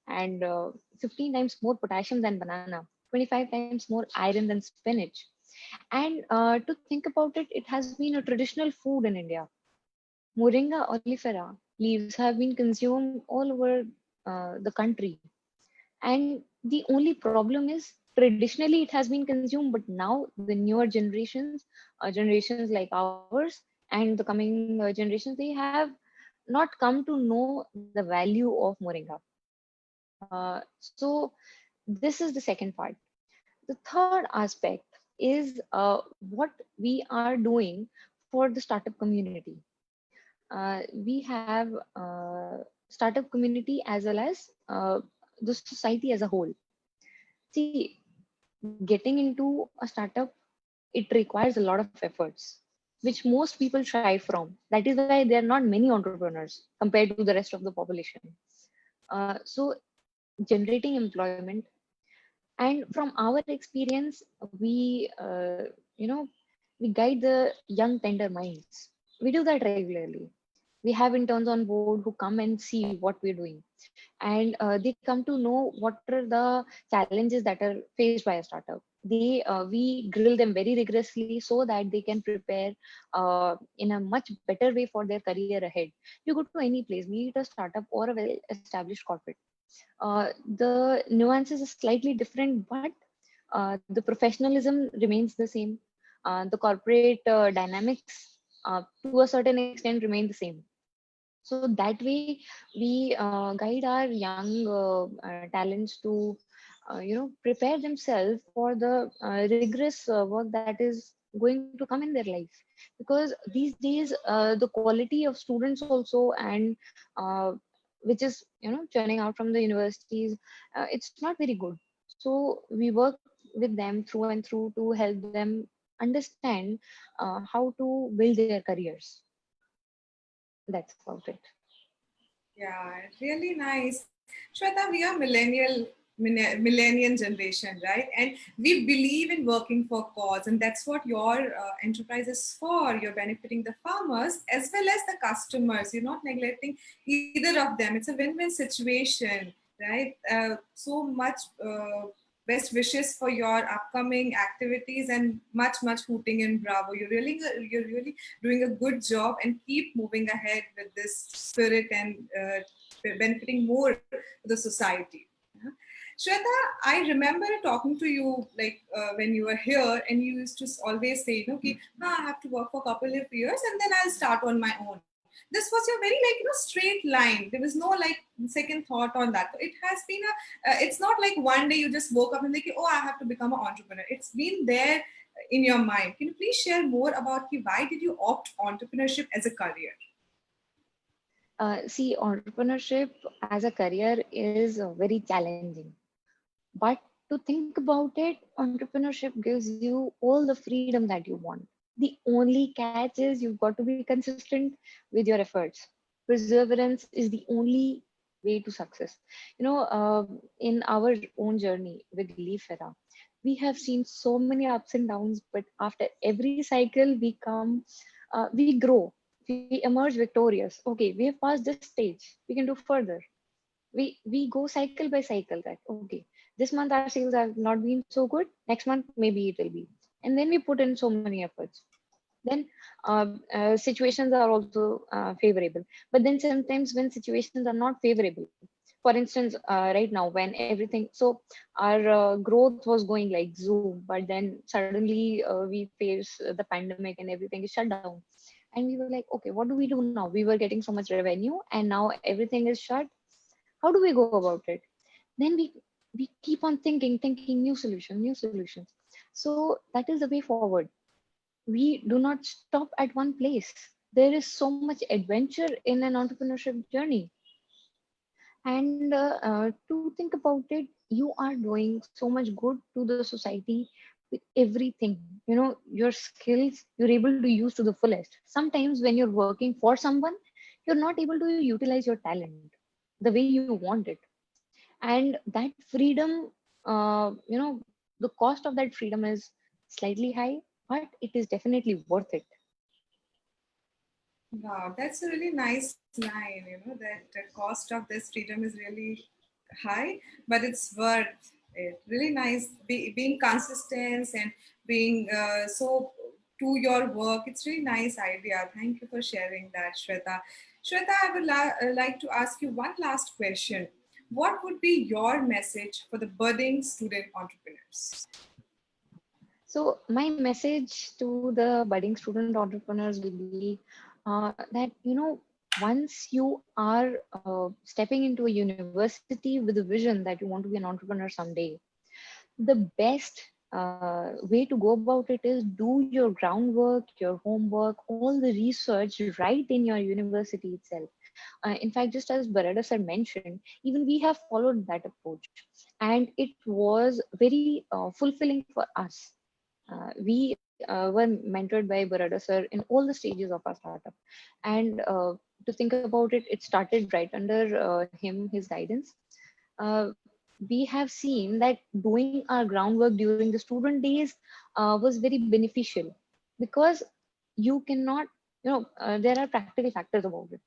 And 15 times more potassium than banana, 25 times more iron than spinach. And to think about it, it has been a traditional food in India. Moringa oleifera leaves have been consumed all over the country. And the only problem is, traditionally it has been consumed, but now the newer generations, generations like ours and the coming generations, they have not come to know the value of moringa. So this is the second part. The third aspect is what we are doing for the startup community. We have startup community as well as the society as a whole. See, getting into a startup, it requires a lot of efforts, which most people shy from. That is why there are not many entrepreneurs compared to the rest of the population. So generating employment, and from our experience, we we guide the young tender minds. We do that regularly. We We have interns on board who come and see what we're doing, and they come to know what are the challenges that are faced by a startup. We grill them very rigorously so that they can prepare in a much better way for their career ahead. You go to any place, be it a startup or a well established corporate, the nuances are slightly different, but the professionalism remains the same. The corporate dynamics to a certain extent remain the same. So that way we guide our young talents to prepare themselves for the rigorous work that is going to come in their life, because these days the quality of students also, and uh, which is churning out from the universities, it's not very good. So we work with them through and through to help them understand how to build their careers. That's about it. Yeah, really nice. Shweta, we are millennial generation, right? And we believe in working for cause, and that's what your enterprise is for. You're benefiting the farmers as well as the customers. You're not neglecting either of them. It's a win-win situation, right? So much best wishes for your upcoming activities and much hooting and bravo. You're really doing a good job, and keep moving ahead with this spirit and benefiting more to the society. Yeah. Shweta, I remember talking to you like when you were here, and you used to always say, okay, I have to work for a couple of years and then I'll start on my own. This was your very straight line. There was no like second thought on that. It has been it's not like one day you just woke up and like, oh, I have to become an entrepreneur. It's been there in your mind. Can you please share more about why did you opt entrepreneurship as a career? See, entrepreneurship as a career is very challenging. But to think about it, entrepreneurship gives you all the freedom that you want. The only catch is you've got to be consistent with your efforts. Perseverance is the only way to success. In our own journey with Leafera, we have seen so many ups and downs, but after every cycle, we grow, we emerge victorious. Okay, we have passed this stage, we can do further. We go cycle by cycle, that okay, this month our sales have not been so good, next month maybe it will be, and then we put in so many efforts. Then situations are also favorable, but then sometimes when situations are not favorable, for instance, right now when everything, so our growth was going like zoom, but then suddenly we face the pandemic and everything is shut down, and we were like, okay, what do we do now? We were getting so much revenue and now everything is shut. How do we go about it? Then we keep on thinking new solutions. So that is the way forward. We do not stop at one place. There is so much adventure in an entrepreneurship journey. And to think about it, you are doing so much good to the society with everything. Your skills you're able to use to the fullest. Sometimes when you're working for someone, you're not able to utilize your talent the way you want it. And that freedom, the cost of that freedom is slightly high, but it is definitely worth it. Wow, that's a really nice line, that the cost of this freedom is really high, but it's worth it. Really nice being consistent and being so to your work. It's really nice idea. Thank you for sharing that, Shweta. Shweta, I would like to ask you one last question. What would be your message for the budding student entrepreneurs? So my message to the budding student entrepreneurs will be that once you are stepping into a university with a vision that you want to be an entrepreneur someday, the best way to go about it is do your groundwork, your homework, all the research right in your university itself. In fact, just as Barada sir mentioned, even we have followed that approach, and it was very fulfilling for us. We were mentored by Barada sir in all the stages of our startup, and to think about it, it started right under his guidance. Uh, we have seen that doing our groundwork during the student days was very beneficial, because you cannot, there are practical factors about it.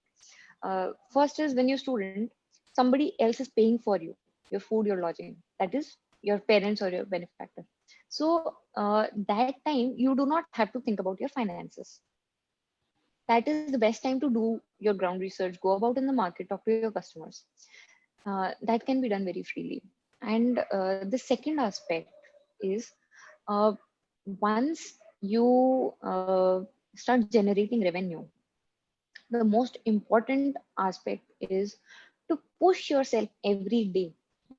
First is when you're student, somebody else is paying for you, your food, your lodging. That is your parents or your benefactor. So that time you do not have to think about your finances. That is the best time to do your ground research, go about in the market, talk to your customers. That can be done very freely. And the second aspect is uh, once you start generating revenue, the most important aspect is to push yourself every day.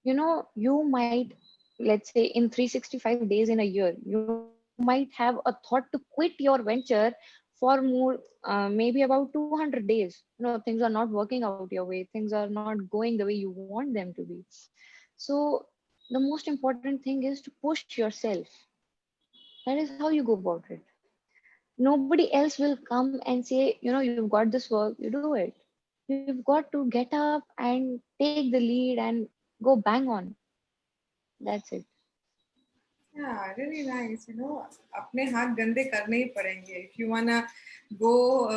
You know, you might, let's say in 365 days in a year, you might have a thought to quit your venture for more, maybe about 200 days. You know, things are not working out your way, things are not going the way you want them to be. So the most important thing is to push yourself. That is how you go about it. Nobody else will come and say, you know, you've got this work, you do it. You've got to get up and take the lead and go bang on. That's it. Yeah, really nice. You know, अपने हाथ गंदे करने ही पड़ेंगे. If you wanna go,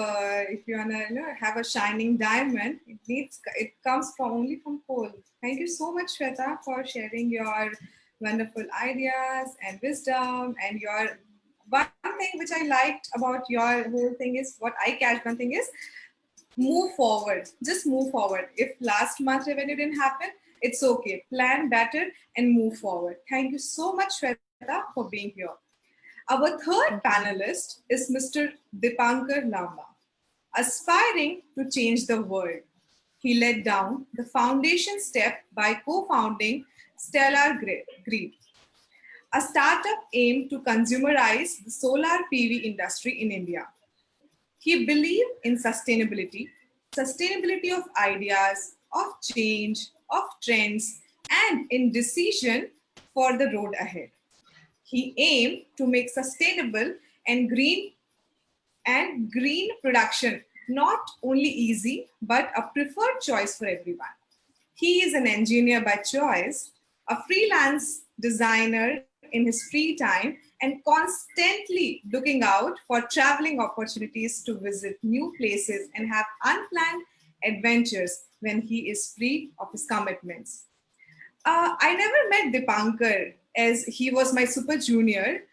if you wanna, you know, have a shining diamond, it comes from only from coal. Thank you so much, Shweta, for sharing your wonderful ideas and wisdom and your one thing which I liked about your whole thing is what I catch. One thing is move forward. Just move forward. If last month revenue didn't happen, it's okay. Plan better and move forward. Thank you so much, Shweta, for being here. Our third Thank you. panelist is Mr. Dipankar Lamba, aspiring to change the world. He led down the foundation step by co-founding Stellar Grid, a startup aimed to consumerize the solar PV industry in India. He believed in sustainability of ideas, of change, of trends, and in decision for the road ahead. He aimed to make sustainable and green production not only easy but a preferred choice for everyone. He is an engineer by choice, a freelance designer in his free time, and constantly looking out for traveling opportunities to visit new places and have unplanned adventures when he is free of his commitments. I never met Dipankar as he was my super junior.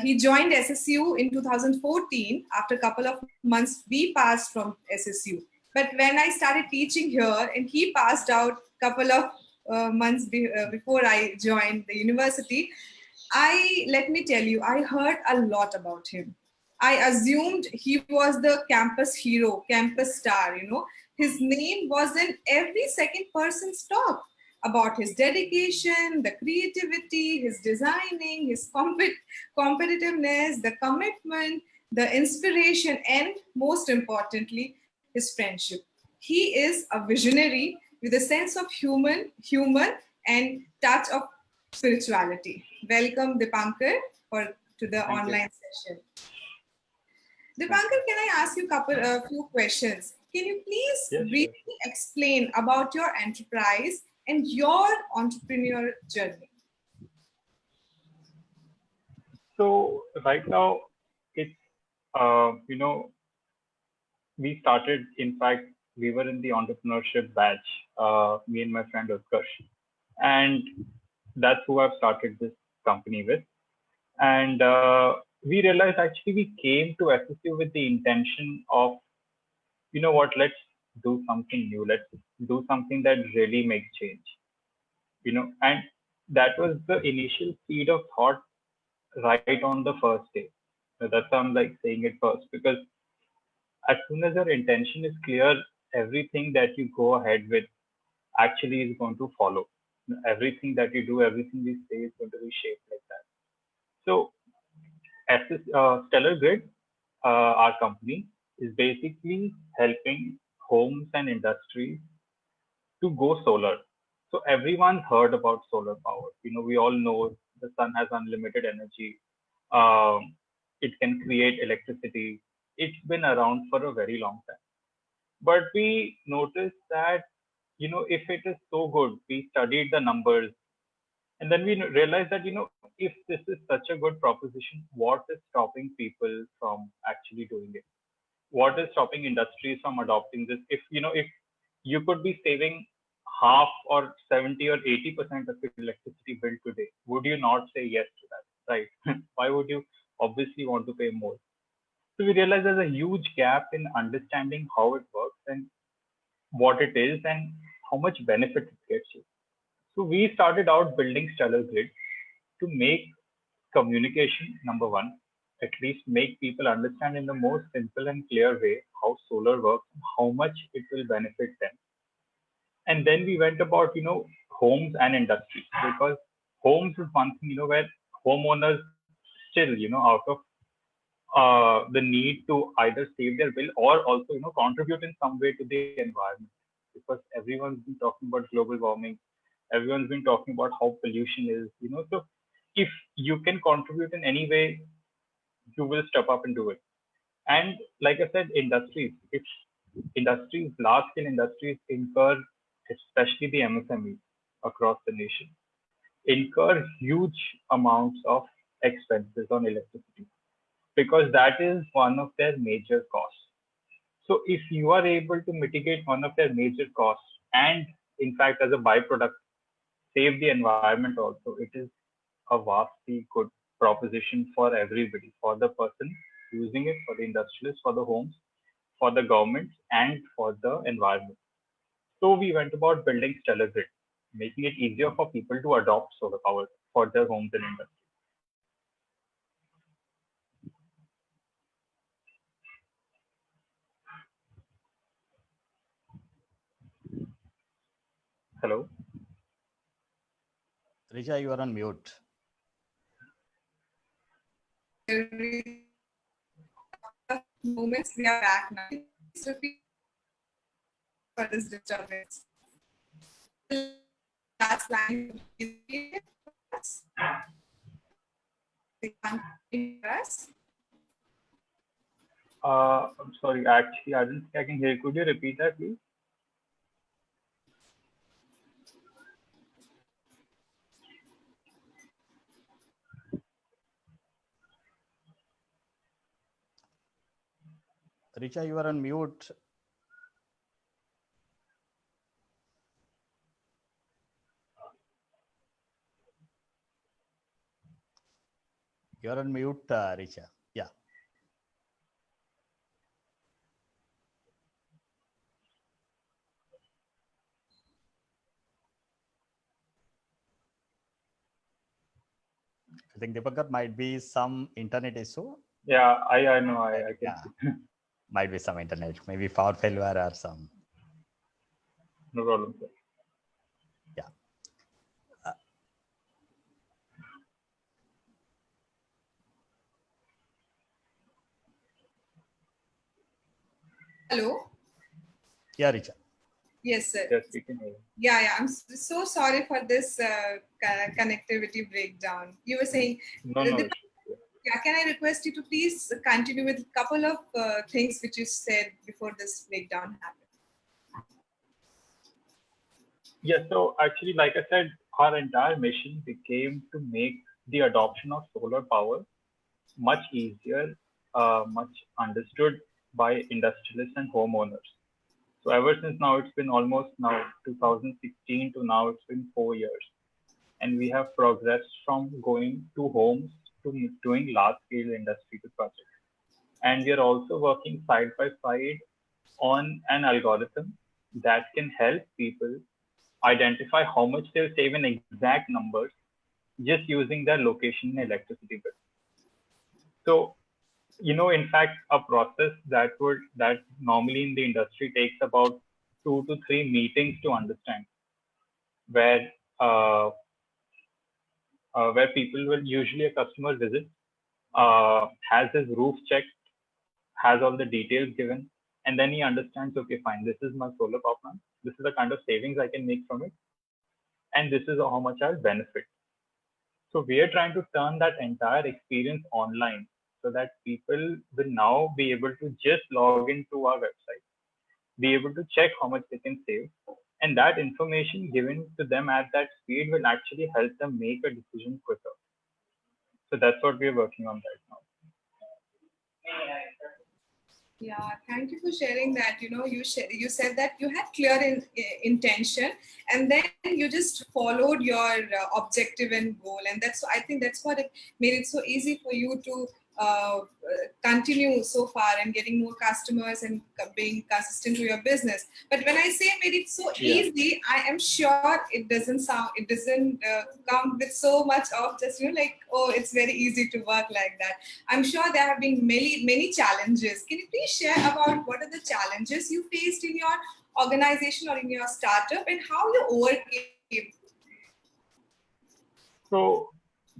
He joined SSU in 2014. After a couple of months, we passed from SSU. But when I started teaching here, and he passed out a couple of months before I joined the university, let me tell you, I heard a lot about him. I assumed he was the campus hero, campus star, you know. His name was in every second person's talk about his dedication, the creativity, his designing, his competitiveness, the commitment, the inspiration, and most importantly, his friendship. He is a visionary with a sense of humor, and touch of spirituality. Welcome, Dipankar, to the Thank you. online session. Dipankar, can I ask you a few questions? Can you please Yes, briefly sure. explain about your enterprise and your entrepreneur journey? So right now, it's you know, we started. In fact, we were in the entrepreneurship batch, me and my friend Utkarsh, and that's who I've started this company with. And we realized actually we came to SSU with the intention of, you know what, let's do something new. Let's do something that really makes change. And that was the initial seed of thought right on the first day. So that's why I'm like saying it first, because as soon as your intention is clear, everything that you go ahead with actually is going to follow. Everything that you do, everything you say is going to be shaped like that. So, Stellar Grid, our company, is basically helping homes and industries to go solar. So everyone's heard about solar power. We all know the sun has unlimited energy. It can create electricity. It's been around for a very long time. But we noticed that, if it is so good, we studied the numbers, and then we realized that, if this is such a good proposition, what is stopping people from actually doing it? what is stopping industries from adopting this? If you could be saving half or 70 or 80% of your electricity bill today, would you not say yes to that, right? Why would you obviously want to pay more? So we realize there's a huge gap in understanding how it works and what it is and how much benefit it gets you. So we started out building Stellar Grid to make communication, number one, at least make people understand in the most simple and clear way how solar works, how much it will benefit them. And then we went about, homes and industries, because homes is one thing, where homeowners still, out of the need to either save their bill or also, contribute in some way to the environment, because everyone's been talking about global warming, everyone's been talking about how pollution is, so if you can contribute in any way, you will step up and do it. And like I said, industries, if industries, large scale industries incur, especially the MSMEs across the nation, incur huge amounts of expenses on electricity, because that is one of their major costs. So if you are able to mitigate one of their major costs and in fact as a byproduct save the environment also, it is a vastly good proposition for everybody, for the person using it, for the industrialists, for the homes, for the governments, and for the environment. So we went about building Stellar Grid, making it easier for people to adopt solar power for their homes and industry. Hello? Richa, you are on mute. Moments we are back now. Please repeat for this disturbance. Last line. I'm sorry, actually, I didn't think I can hear. Could you repeat that, please? Richa, you are on mute. You're on mute, Richa. Yeah. I think Deepankar might be some internet issue. Yeah, I know. I can. Yeah. Might be some internet, maybe power failure or some. No problem, sir. Yeah. Hello? Yeah, Richa. Yes, sir. Yes, we can hear. Yeah. I'm so sorry for this connectivity breakdown. You were saying, No. yeah, can I request you to please continue with a couple of things which you said before this breakdown happened? Yeah, so actually, like I said, our entire mission became to make the adoption of solar power much easier, much understood by industrialists and homeowners. So ever since now, it's been almost now 2016 to now, it's been 4 years. And we have progressed from going to homes to doing large scale industry projects. And we are also working side by side on an algorithm that can help people identify how much they'll save in exact numbers just using their location in electricity bill. So, in fact, a process that normally in the industry takes about 2 to 3 meetings to understand, where people will usually a customer visit, has his roof checked, has all the details given, and then he understands, okay, fine, this is my solar power plant, this is the kind of savings I can make from it, and this is how much I'll benefit. So we are trying to turn that entire experience online so that people will now be able to just log into our website, be able to check how much they can save, and that information given to them at that speed will actually help them make a decision quicker. So that's what we're working on right now. Yeah, thank you for sharing that. You said that you had clear intention, and then you just followed your objective and goal, and I think that's what it made it so easy for you to continue so far and getting more customers and being consistent to your business. But when I say made it so Yeah. easy, I am sure it doesn't come with so much of just like, oh, it's very easy to work like that. I'm sure there have been many challenges. Can you please share about what are the challenges you faced in your organization or in your startup and how you overcame? So,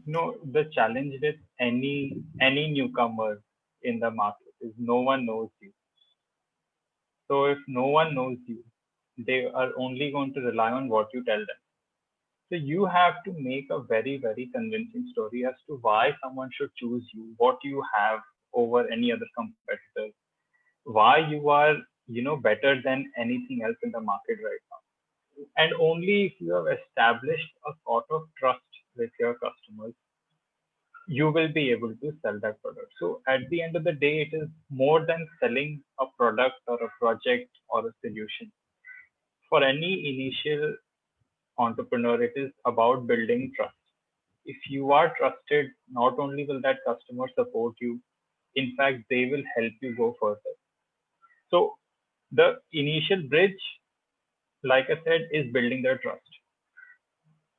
the challenge with any newcomer in the market is no one knows you. So if no one knows you, they are only going to rely on what you tell them. So you have to make a very, very convincing story as to why someone should choose you, what you have over any other competitor, why you are, better than anything else in the market right now. And only if you have established a sort of trust with your customers, you will be able to sell that product. So at the end of the day, it is more than selling a product or a project or a solution. For any initial entrepreneur, it is about building trust. If you are trusted, not only will that customer support you, in fact, they will help you go further. So the initial bridge, like I said, is building their trust.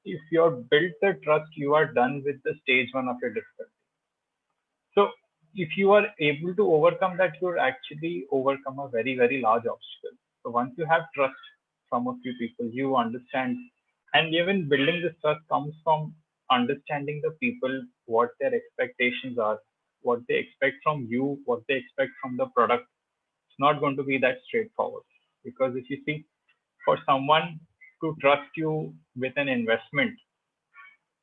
If you're built the trust, you are done with the stage one of your difficulty. So if you are able to overcome that, you're actually overcome a very, very large obstacle. So once you have trust from a few people, you understand, and even building this trust comes from understanding the people, what their expectations are, what they expect from you, what they expect from the product. It's not going to be that straightforward, because if you see, for someone to trust you with an investment,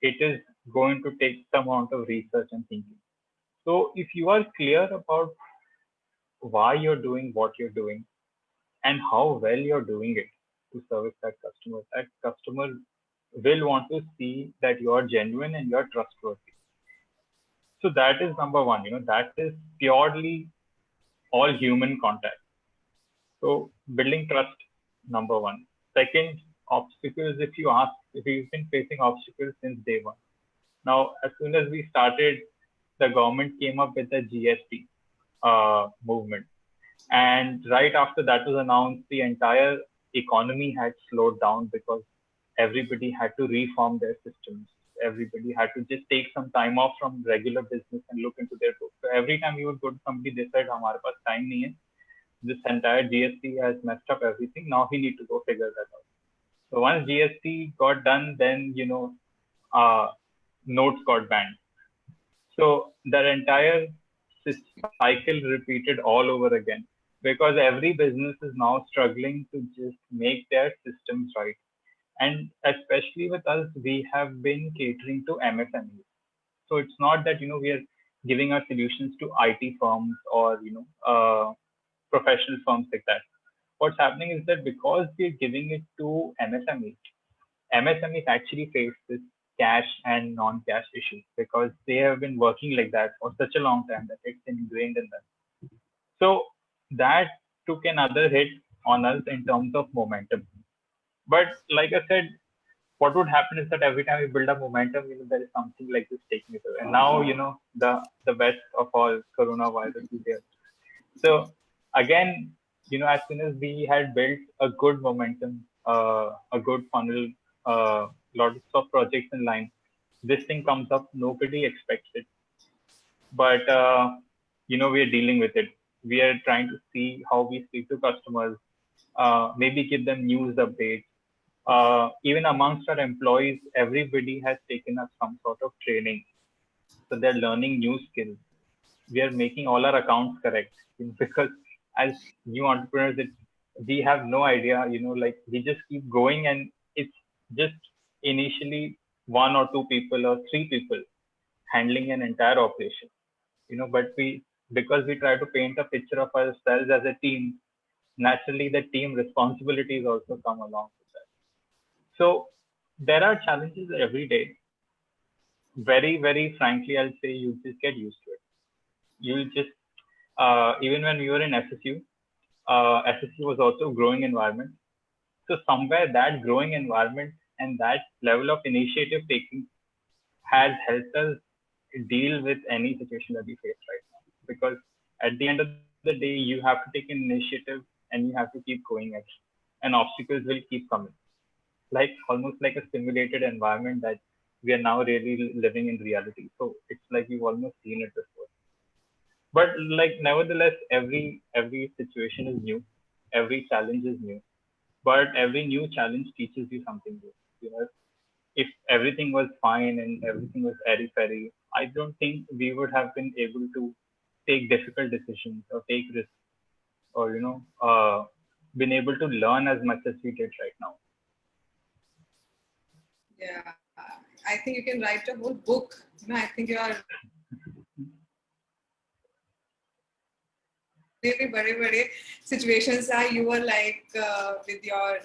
it is going to take some amount of research and thinking. So if you are clear about why you're doing what you're doing and how well you're doing it to service that customer will want to see that you are genuine and you're trustworthy. So that is number one, that is purely all human contact. So building trust, number one. Second, obstacles, if you've been facing obstacles since day one. Now, as soon as we started, the government came up with the GST movement. And right after that was announced, the entire economy had slowed down because everybody had to reform their systems. Everybody had to just take some time off from regular business and look into their books. So every time you would go to somebody, they said, "Hamare paas time nahi hai. This entire GST has messed up everything. Now we need to go figure that out." So once GST got done, then notes got banned. So that entire cycle repeated all over again, because every business is now struggling to just make their systems right. And especially with us, we have been catering to MSMEs. So it's not that, we are giving our solutions to IT firms or, professional firms like that. What's happening is that because we're giving it to MSMEs actually face this cash and non-cash issues because they have been working like that for such a long time that it's ingrained in them. So that took another hit on us in terms of momentum. But like I said, what would happen is that every time we build up momentum, there is something like this taking it away. And now, the best of all, coronavirus is here. So again, as soon as we had built a good momentum, a good funnel, lots of projects in line, this thing comes up. Nobody expects it, but we are dealing with it. We are trying to see how we speak to customers, maybe give them news updates. Even amongst our employees, everybody has taken up some sort of training, so they're learning new skills. We are making all our accounts correct, because as new entrepreneurs, we have no idea, like we just keep going, and it's just initially one or two people or three people handling an entire operation, but because we try to paint a picture of ourselves as a team, naturally the team responsibilities also come along with that. So there are challenges every day. Very, very frankly, I'll say you just get used to it. You'll just even when we were in SSU, SSU was also a growing environment. So somewhere that growing environment and that level of initiative taking has helped us deal with any situation that we face right now. Because at the end of the day, you have to take an initiative and you have to keep going at it. And obstacles will keep coming. Like almost like a simulated environment that we are now really living in reality. So it's like we've almost seen it before. But like nevertheless, every situation is new, every challenge is new. But every new challenge teaches you something new. You know, if everything was fine and everything was airy fairy, I don't think we would have been able to take difficult decisions or take risks or been able to learn as much as we did right now. Yeah, I think you can write a whole book. I think you are really bade situations are you were like with your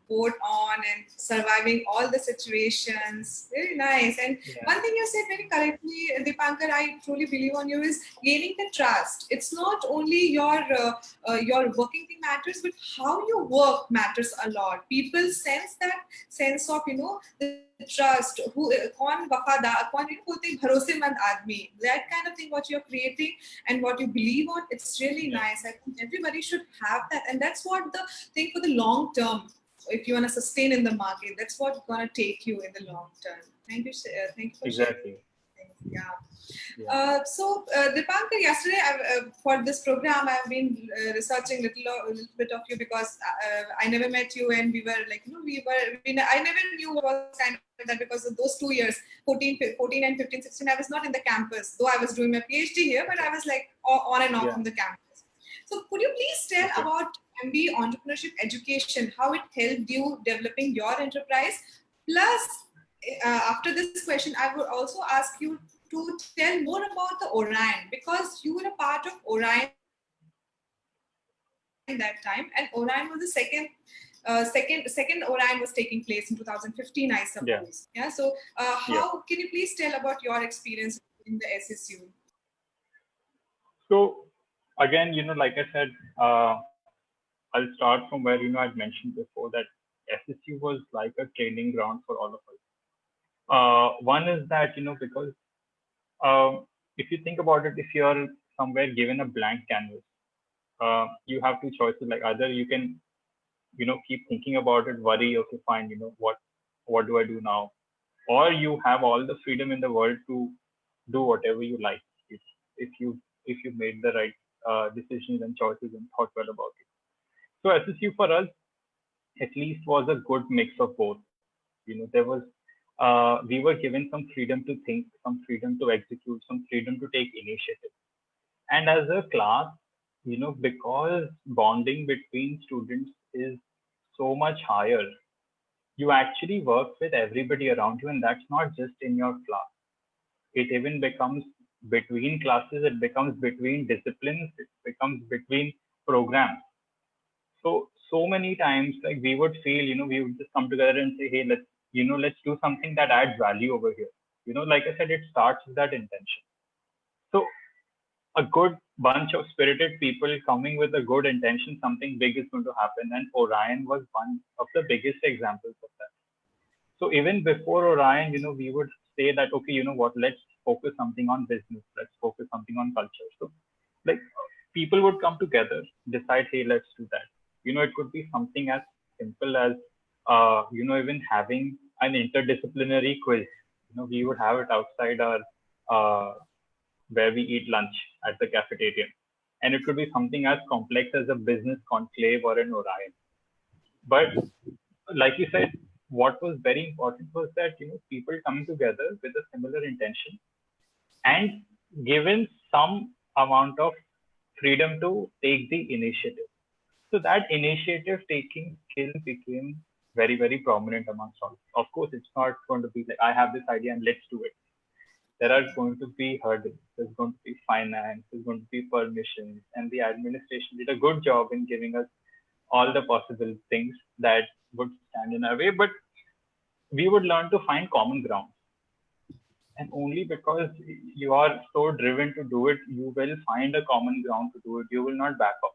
boat on and surviving all the situations. Very nice. And one thing you said very correctly, Dipankar, I truly believe on you, is gaining the trust. It's not only your working thing matters, but how you work matters a lot. People sense that sense of the trust. Who कौन वफादार, कौन बोलते हैं भरोसेमंद आदमी. That kind of thing what you're creating and what you believe on, it's really nice. I think everybody should have that, and that's what the thing for the long term. If you want to sustain in the market, that's what's going to take you in the long term. Thank you for Exactly. sharing. Yeah. So Dipankar, yesterday for this program I've been researching a little bit of you because I never met you, and we were like I never knew what was kind of that because of those 2 years 14 and 15 16 I was not in the campus, though I was doing my PhD here, but I was like on and off from the campus. So could you please tell about MBA entrepreneurship education, how it helped you developing your enterprise? Plus, after this question, I would also ask you to tell more about the Orion, because you were a part of Orion that time, and Orion was the second Orion was taking place in 2015, I suppose. Yeah. So how can you please tell about your experience in the SSU? So again, like I said, I'll start from where I'd mentioned before that SSU was like a training ground for all of us. One is that because if you think about it, if you're somewhere given a blank canvas, you have two choices. Like either you can keep thinking about it, worry, okay, fine, what do I do now? Or you have all the freedom in the world to do whatever you like if you made the right decisions and choices and thought well about it. So SSU for us at least was a good mix of both. There was we were given some freedom to think, some freedom to execute, some freedom to take initiative. And as a class, because bonding between students is so much higher, you actually work with everybody around you, and that's not just in your class. It even becomes between classes, it becomes between disciplines, it becomes between programs. So many times, like we would feel, we would just come together and say, hey, let's do something that adds value over here. Like I said, it starts with that intention. So a good bunch of spirited people coming with a good intention, something big is going to happen. And Orion was one of the biggest examples of that. So even before Orion, we would say that, okay, let's focus something on business. Let's focus something on culture. So like people would come together, decide, hey, let's do that. It could be something as simple as, even having an interdisciplinary quiz. We would have it outside our, where we eat lunch at the cafeteria. And it could be something as complex as a business conclave or an Orion. But like you said, what was very important was that, people coming together with a similar intention and given some amount of freedom to take the initiative. So that initiative taking skill became very, very prominent amongst all. Of course, it's not going to be like, I have this idea and let's do it. There are going to be hurdles. There's going to be finance. There's going to be permissions. And the administration did a good job in giving us all the possible things that would stand in our way. But we would learn to find common ground. And only because you are so driven to do it, you will find a common ground to do it. You will not back off.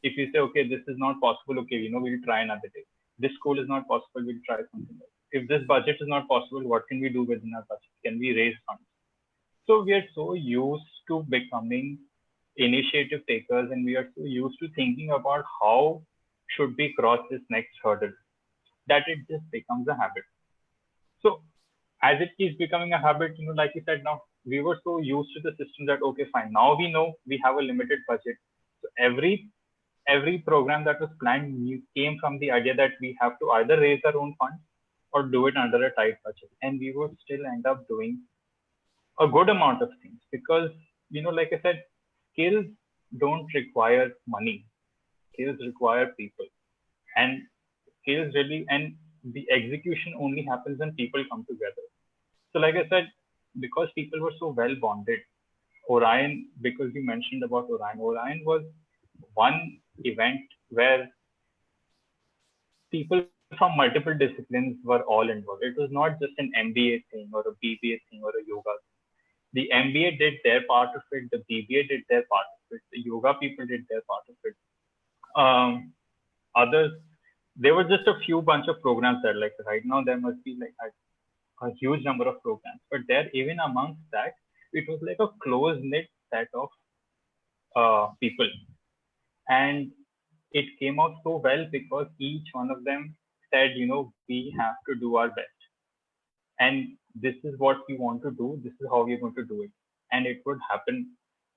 If you say, okay, this is not possible, okay, we'll try another day. This school is not possible, we'll try something else. If this budget is not possible, what can we do within our budget? Can we raise funds? So we are so used to becoming initiative takers, and we are so used to thinking about how should we cross this next hurdle that it just becomes a habit. So as it keeps becoming a habit, like you said, now we were so used to the system that, okay, fine, now we know we have a limited budget. So every program that was planned came from the idea that we have to either raise our own funds or do it under a tight budget. And we would still end up doing a good amount of things because, like I said, skills don't require money. Skills require people. And skills really, and the execution only happens when people come together. So like I said, because people were so well bonded, Orion, because you mentioned about Orion was one event where people from multiple disciplines were all involved. It was not just an MBA thing or a BBA thing or a yoga thing. The MBA did their part of it, the BBA did their part of it, the yoga people did their part of it. Others, there were just a few bunch of programs that, like right now, there must be like a huge number of programs. But there, even amongst that, it was like a close-knit set of people. And it came out so well because each one of them said, we have to do our best. And this is what we want to do. This is how we're going to do it. And it would happen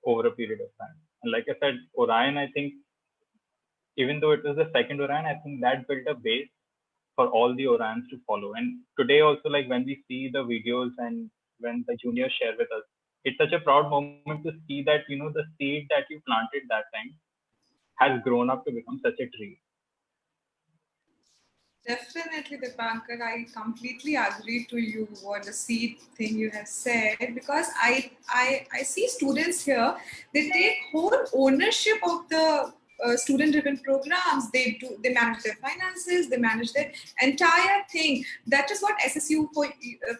over a period of time. And like I said, Orion, I think, even though it was the second Orion, I think that built a base for all the Orions to follow. And today also, like when we see the videos and when the juniors share with us, it's such a proud moment to see that, the seed that you planted that time has grown up to become such a tree. Definitely, Dipankar, I completely agree to you what the seed thing you have said, because I see students here, they take whole ownership of the student-driven programs. They manage their finances, they manage their entire thing. That is what SSU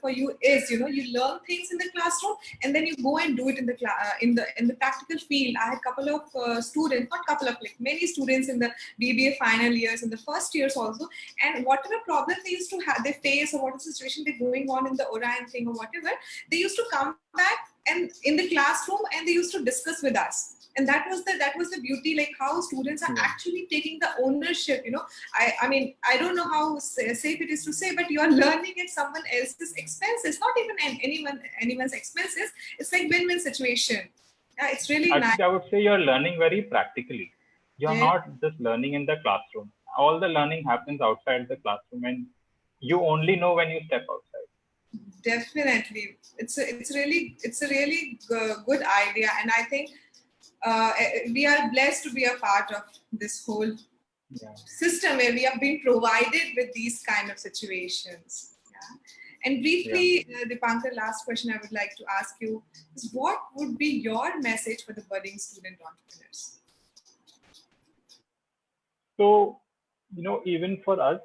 for you is. You learn things in the classroom and then you go and do it in the practical field. I had a couple of students, not couple of, like many students in the BBA final years, in the first years also, and whatever problem they used to have, they face, or what situation they're going on in the Orion thing or whatever, they used to come back and in the classroom and they used to discuss with us. And that was the beauty, like how students are actually taking the ownership. I mean, I don't know how safe it is to say, but you are learning at someone else's expenses, not even anyone's expenses. It's like win-win situation. Yeah, it's really nice. I would say you're learning very practically. You're not just learning in the classroom. All the learning happens outside the classroom, and you only know when you step outside. Definitely, it's a really good idea, and I think we are blessed to be a part of this whole system where we have been provided with these kind of situations. Yeah. And briefly, Dipankar, last question I would like to ask you is, what would be your message for the budding student entrepreneurs? So, even for us,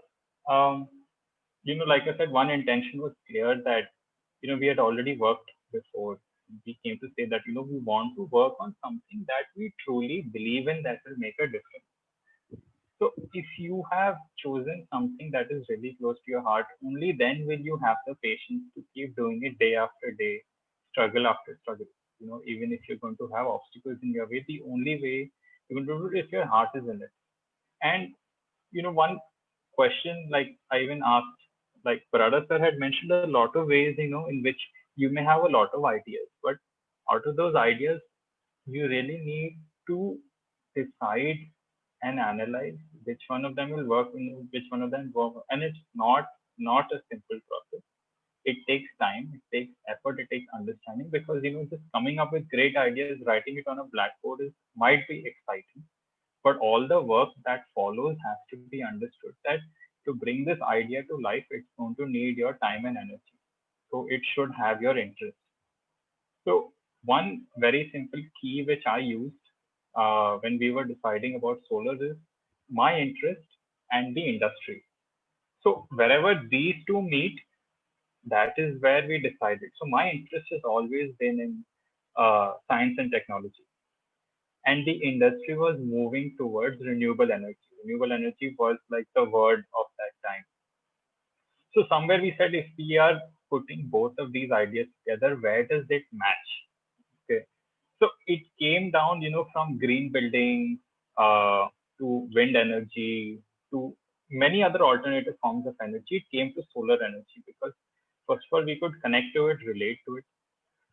like I said, one intention was clear that, we had already worked before. We came to say that, we want to work on something that we truly believe in, that will make a difference. So if you have chosen something that is really close to your heart, only then will you have the patience to keep doing it day after day, struggle after struggle. Even if you're going to have obstacles in your way, the only way you're going to do it if your heart is in it. And, one question, like I even asked, like Parada sir had mentioned a lot of ways, in which you may have a lot of ideas, but out of those ideas, you really need to decide and analyze which one of them will work and which one of them won't. And it's not a simple process. It takes time, it takes effort, it takes understanding, because just coming up with great ideas, writing it on a blackboard might be exciting, but all the work that follows has to be understood. That to bring this idea to life, it's going to need your time and energy. So it should have your interest. So one very simple key which I used when we were deciding about solar is my interest and the industry. So wherever these two meet, that is where we decided. So my interest has always been in science and technology, and the industry was moving towards renewable energy. Renewable energy was like the word of that time. So somewhere we said, if we are putting both of these ideas together, where does it match? Okay. So it came down, from green building to wind energy to many other alternative forms of energy. It came to solar energy because first of all, we could connect to it, relate to it.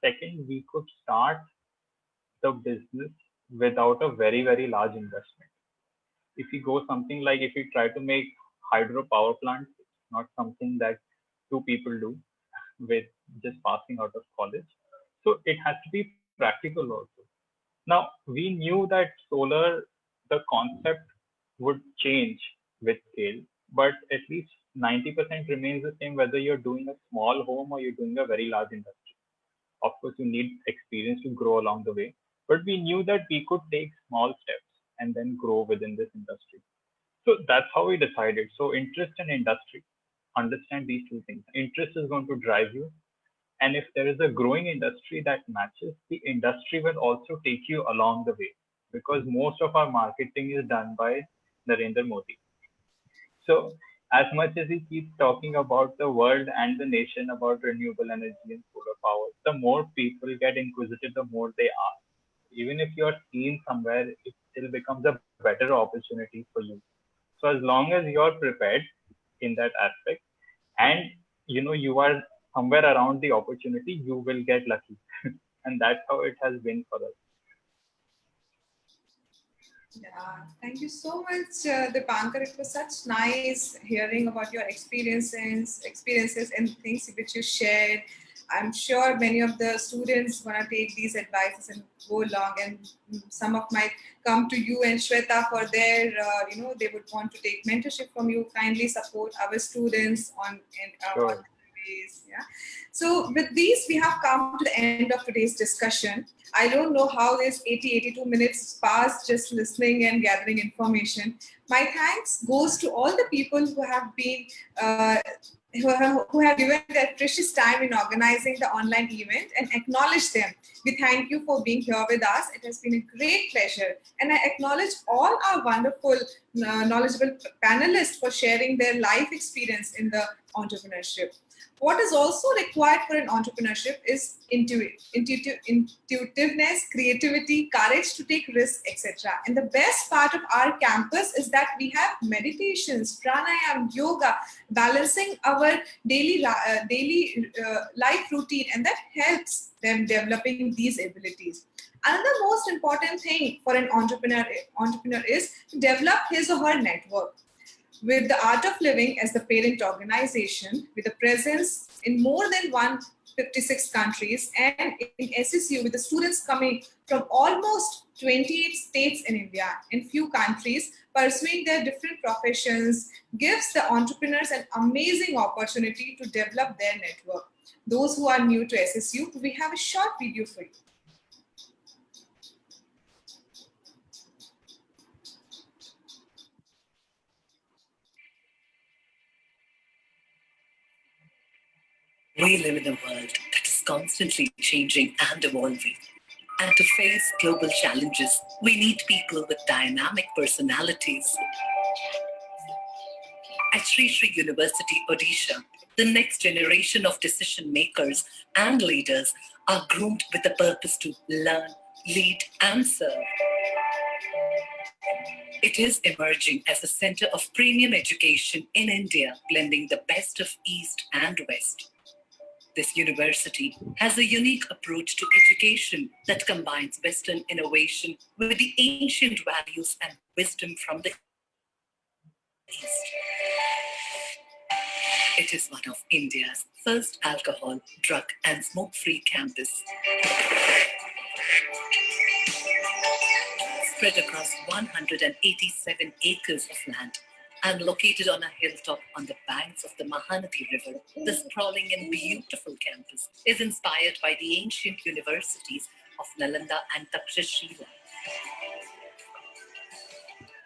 Second, we could start the business without a very, very large investment. If we go something like, if we try to make hydropower plants, it's not something that two people do with just passing out of college. So it has to be practical also. Now, we knew that solar, the concept would change with scale, but at least 90% remains the same whether you're doing a small home or you're doing a very large industry. Of course, you need experience to grow along the way, but we knew that we could take small steps and then grow within this industry. So that's how we decided. So interest and industry, understand these two things. Interest is going to drive you. And if there is a growing industry that matches, the industry will also take you along the way because most of our marketing is done by Narendra Modi. So as much as he keeps talking about the world and the nation about renewable energy and solar power, the more people get inquisitive, the more they ask. Even if you're seen somewhere, it still becomes a better opportunity for you. So as long as you're prepared in that aspect and you are somewhere around the opportunity, you will get lucky. And that's how it has been for us. Yeah, thank you so much, Dipankar. It was such nice hearing about your experiences and things which you shared. I'm sure many of the students want to take these advices and go along, and some of might come to you and Shweta for their, they would want to take mentorship from you. Kindly support our students on Sure. ways. Yeah. So with these, we have come to the end of today's discussion. I don't know how this 82 minutes passed just listening and gathering information. My thanks goes to all the people who have been who have given their precious time in organizing the online event and acknowledge them. We thank you for being here with us. It has been a great pleasure. And I acknowledge all our wonderful, knowledgeable panelists for sharing their life experience in the entrepreneurship. What is also required for an entrepreneurship is intuitiveness, creativity, courage to take risks, etc. And the best part of our campus is that we have meditations, pranayam, yoga, balancing our daily life routine, and that helps them developing these abilities. Another most important thing for an entrepreneur is to develop his or her network. With the Art of Living as the parent organization, with a presence in more than 156 countries, and in SSU with the students coming from almost 28 states in India and few countries pursuing their different professions, gives the entrepreneurs an amazing opportunity to develop their network. Those who are new to SSU, we have a short video for you. We live in a world that is constantly changing and evolving. And to face global challenges, we need people with dynamic personalities. At Sri Sri University, Odisha, the next generation of decision makers and leaders are groomed with the purpose to learn, lead, and serve. It is emerging as a center of premium education in India, blending the best of East and West. This university has a unique approach to education that combines Western innovation with the ancient values and wisdom from the East. It is one of India's first alcohol, drug, and smoke-free campus. Spread across 187 acres of land and located on a hilltop on the banks of the Mahanadi River, the sprawling and beautiful campus is inspired by the ancient universities of Nalanda and Takshashila.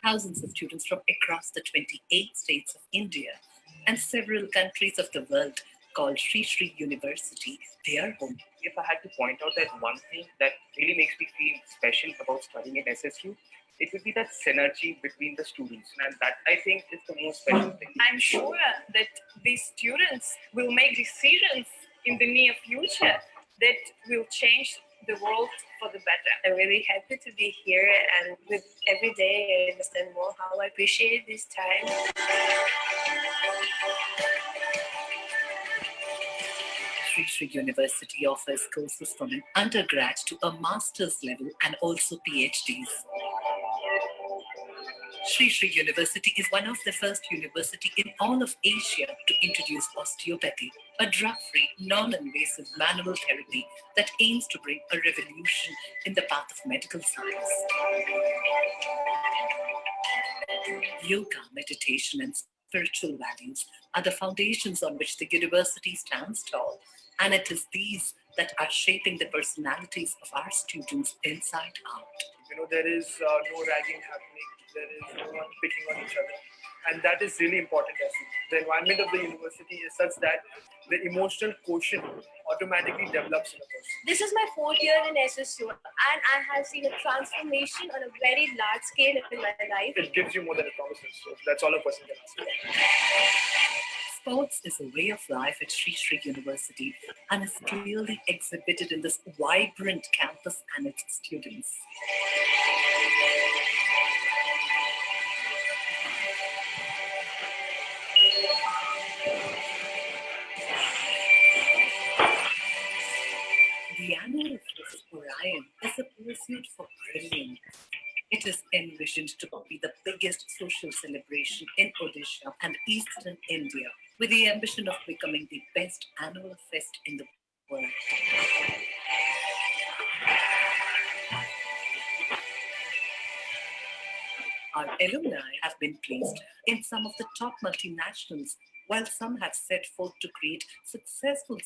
Thousands of students from across the 28 states of India and several countries of the world called Sri Sri University their home. If I had to point out that one thing that really makes me feel special about studying at SSU, it would be that synergy between the students. And that, I think, is the most special thing. I'm sure that these students will make decisions in the near future that will change the world for the better. I'm really happy to be here, and with every day I understand more how I appreciate this time. Sri Sri University offers courses from an undergrad to a master's level and also PhDs. Sri Sri University is one of the first university in all of Asia to introduce osteopathy, a drug-free, non-invasive manual therapy that aims to bring a revolution in the path of medical science. Yoga, meditation, and spiritual values are the foundations on which the university stands tall, and it is these that are shaping the personalities of our students inside out. You know, there is no ragging happening. There is no one picking on each other. And that is really important, I feel. The environment of the university is such that the emotional quotient automatically develops in a person. This is my 4th year in SSU, and I have seen a transformation on a very large scale in my life. It gives you more than it promises. So that's all a person can ask for. Sports is a way of life at Sri Sri University and is clearly exhibited in this vibrant campus and its students. The annual fest Orion is a pursuit for brilliance. It is envisioned to be the biggest social celebration in Odisha and eastern India, with the ambition of becoming the best annual fest in the world. Our alumni have been placed in some of the top multinationals, while some have set forth to create successful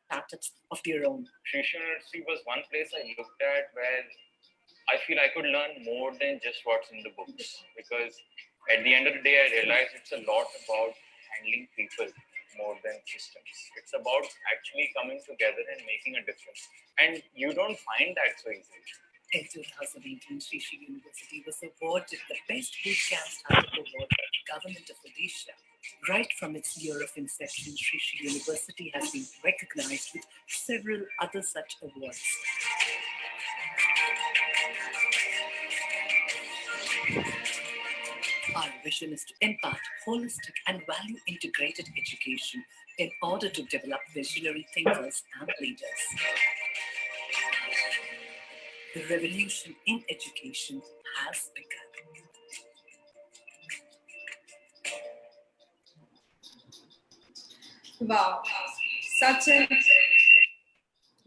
startups of their own. Sri Sri University was one place I looked at where I feel I could learn more than just what's in the books. Because at the end of the day, I realized it's a lot about handling people more than systems. It's about actually coming together and making a difference. And you don't find that so easily. In 2018, Sri Sri University was awarded the Best Bootcamp Startup Award by the Government of Odisha. Right from its year of inception, Sri Sri University has been recognized with several other such awards. Our vision is to impart holistic and value-integrated education in order to develop visionary thinkers and leaders. The revolution in education has begun. Wow, such a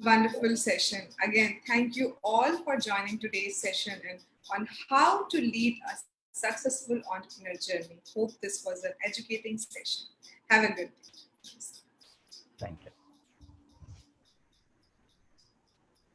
wonderful session. Again, thank you all for joining today's session and on how to lead a successful entrepreneurial journey. Hope this was an educating session. Have a good day.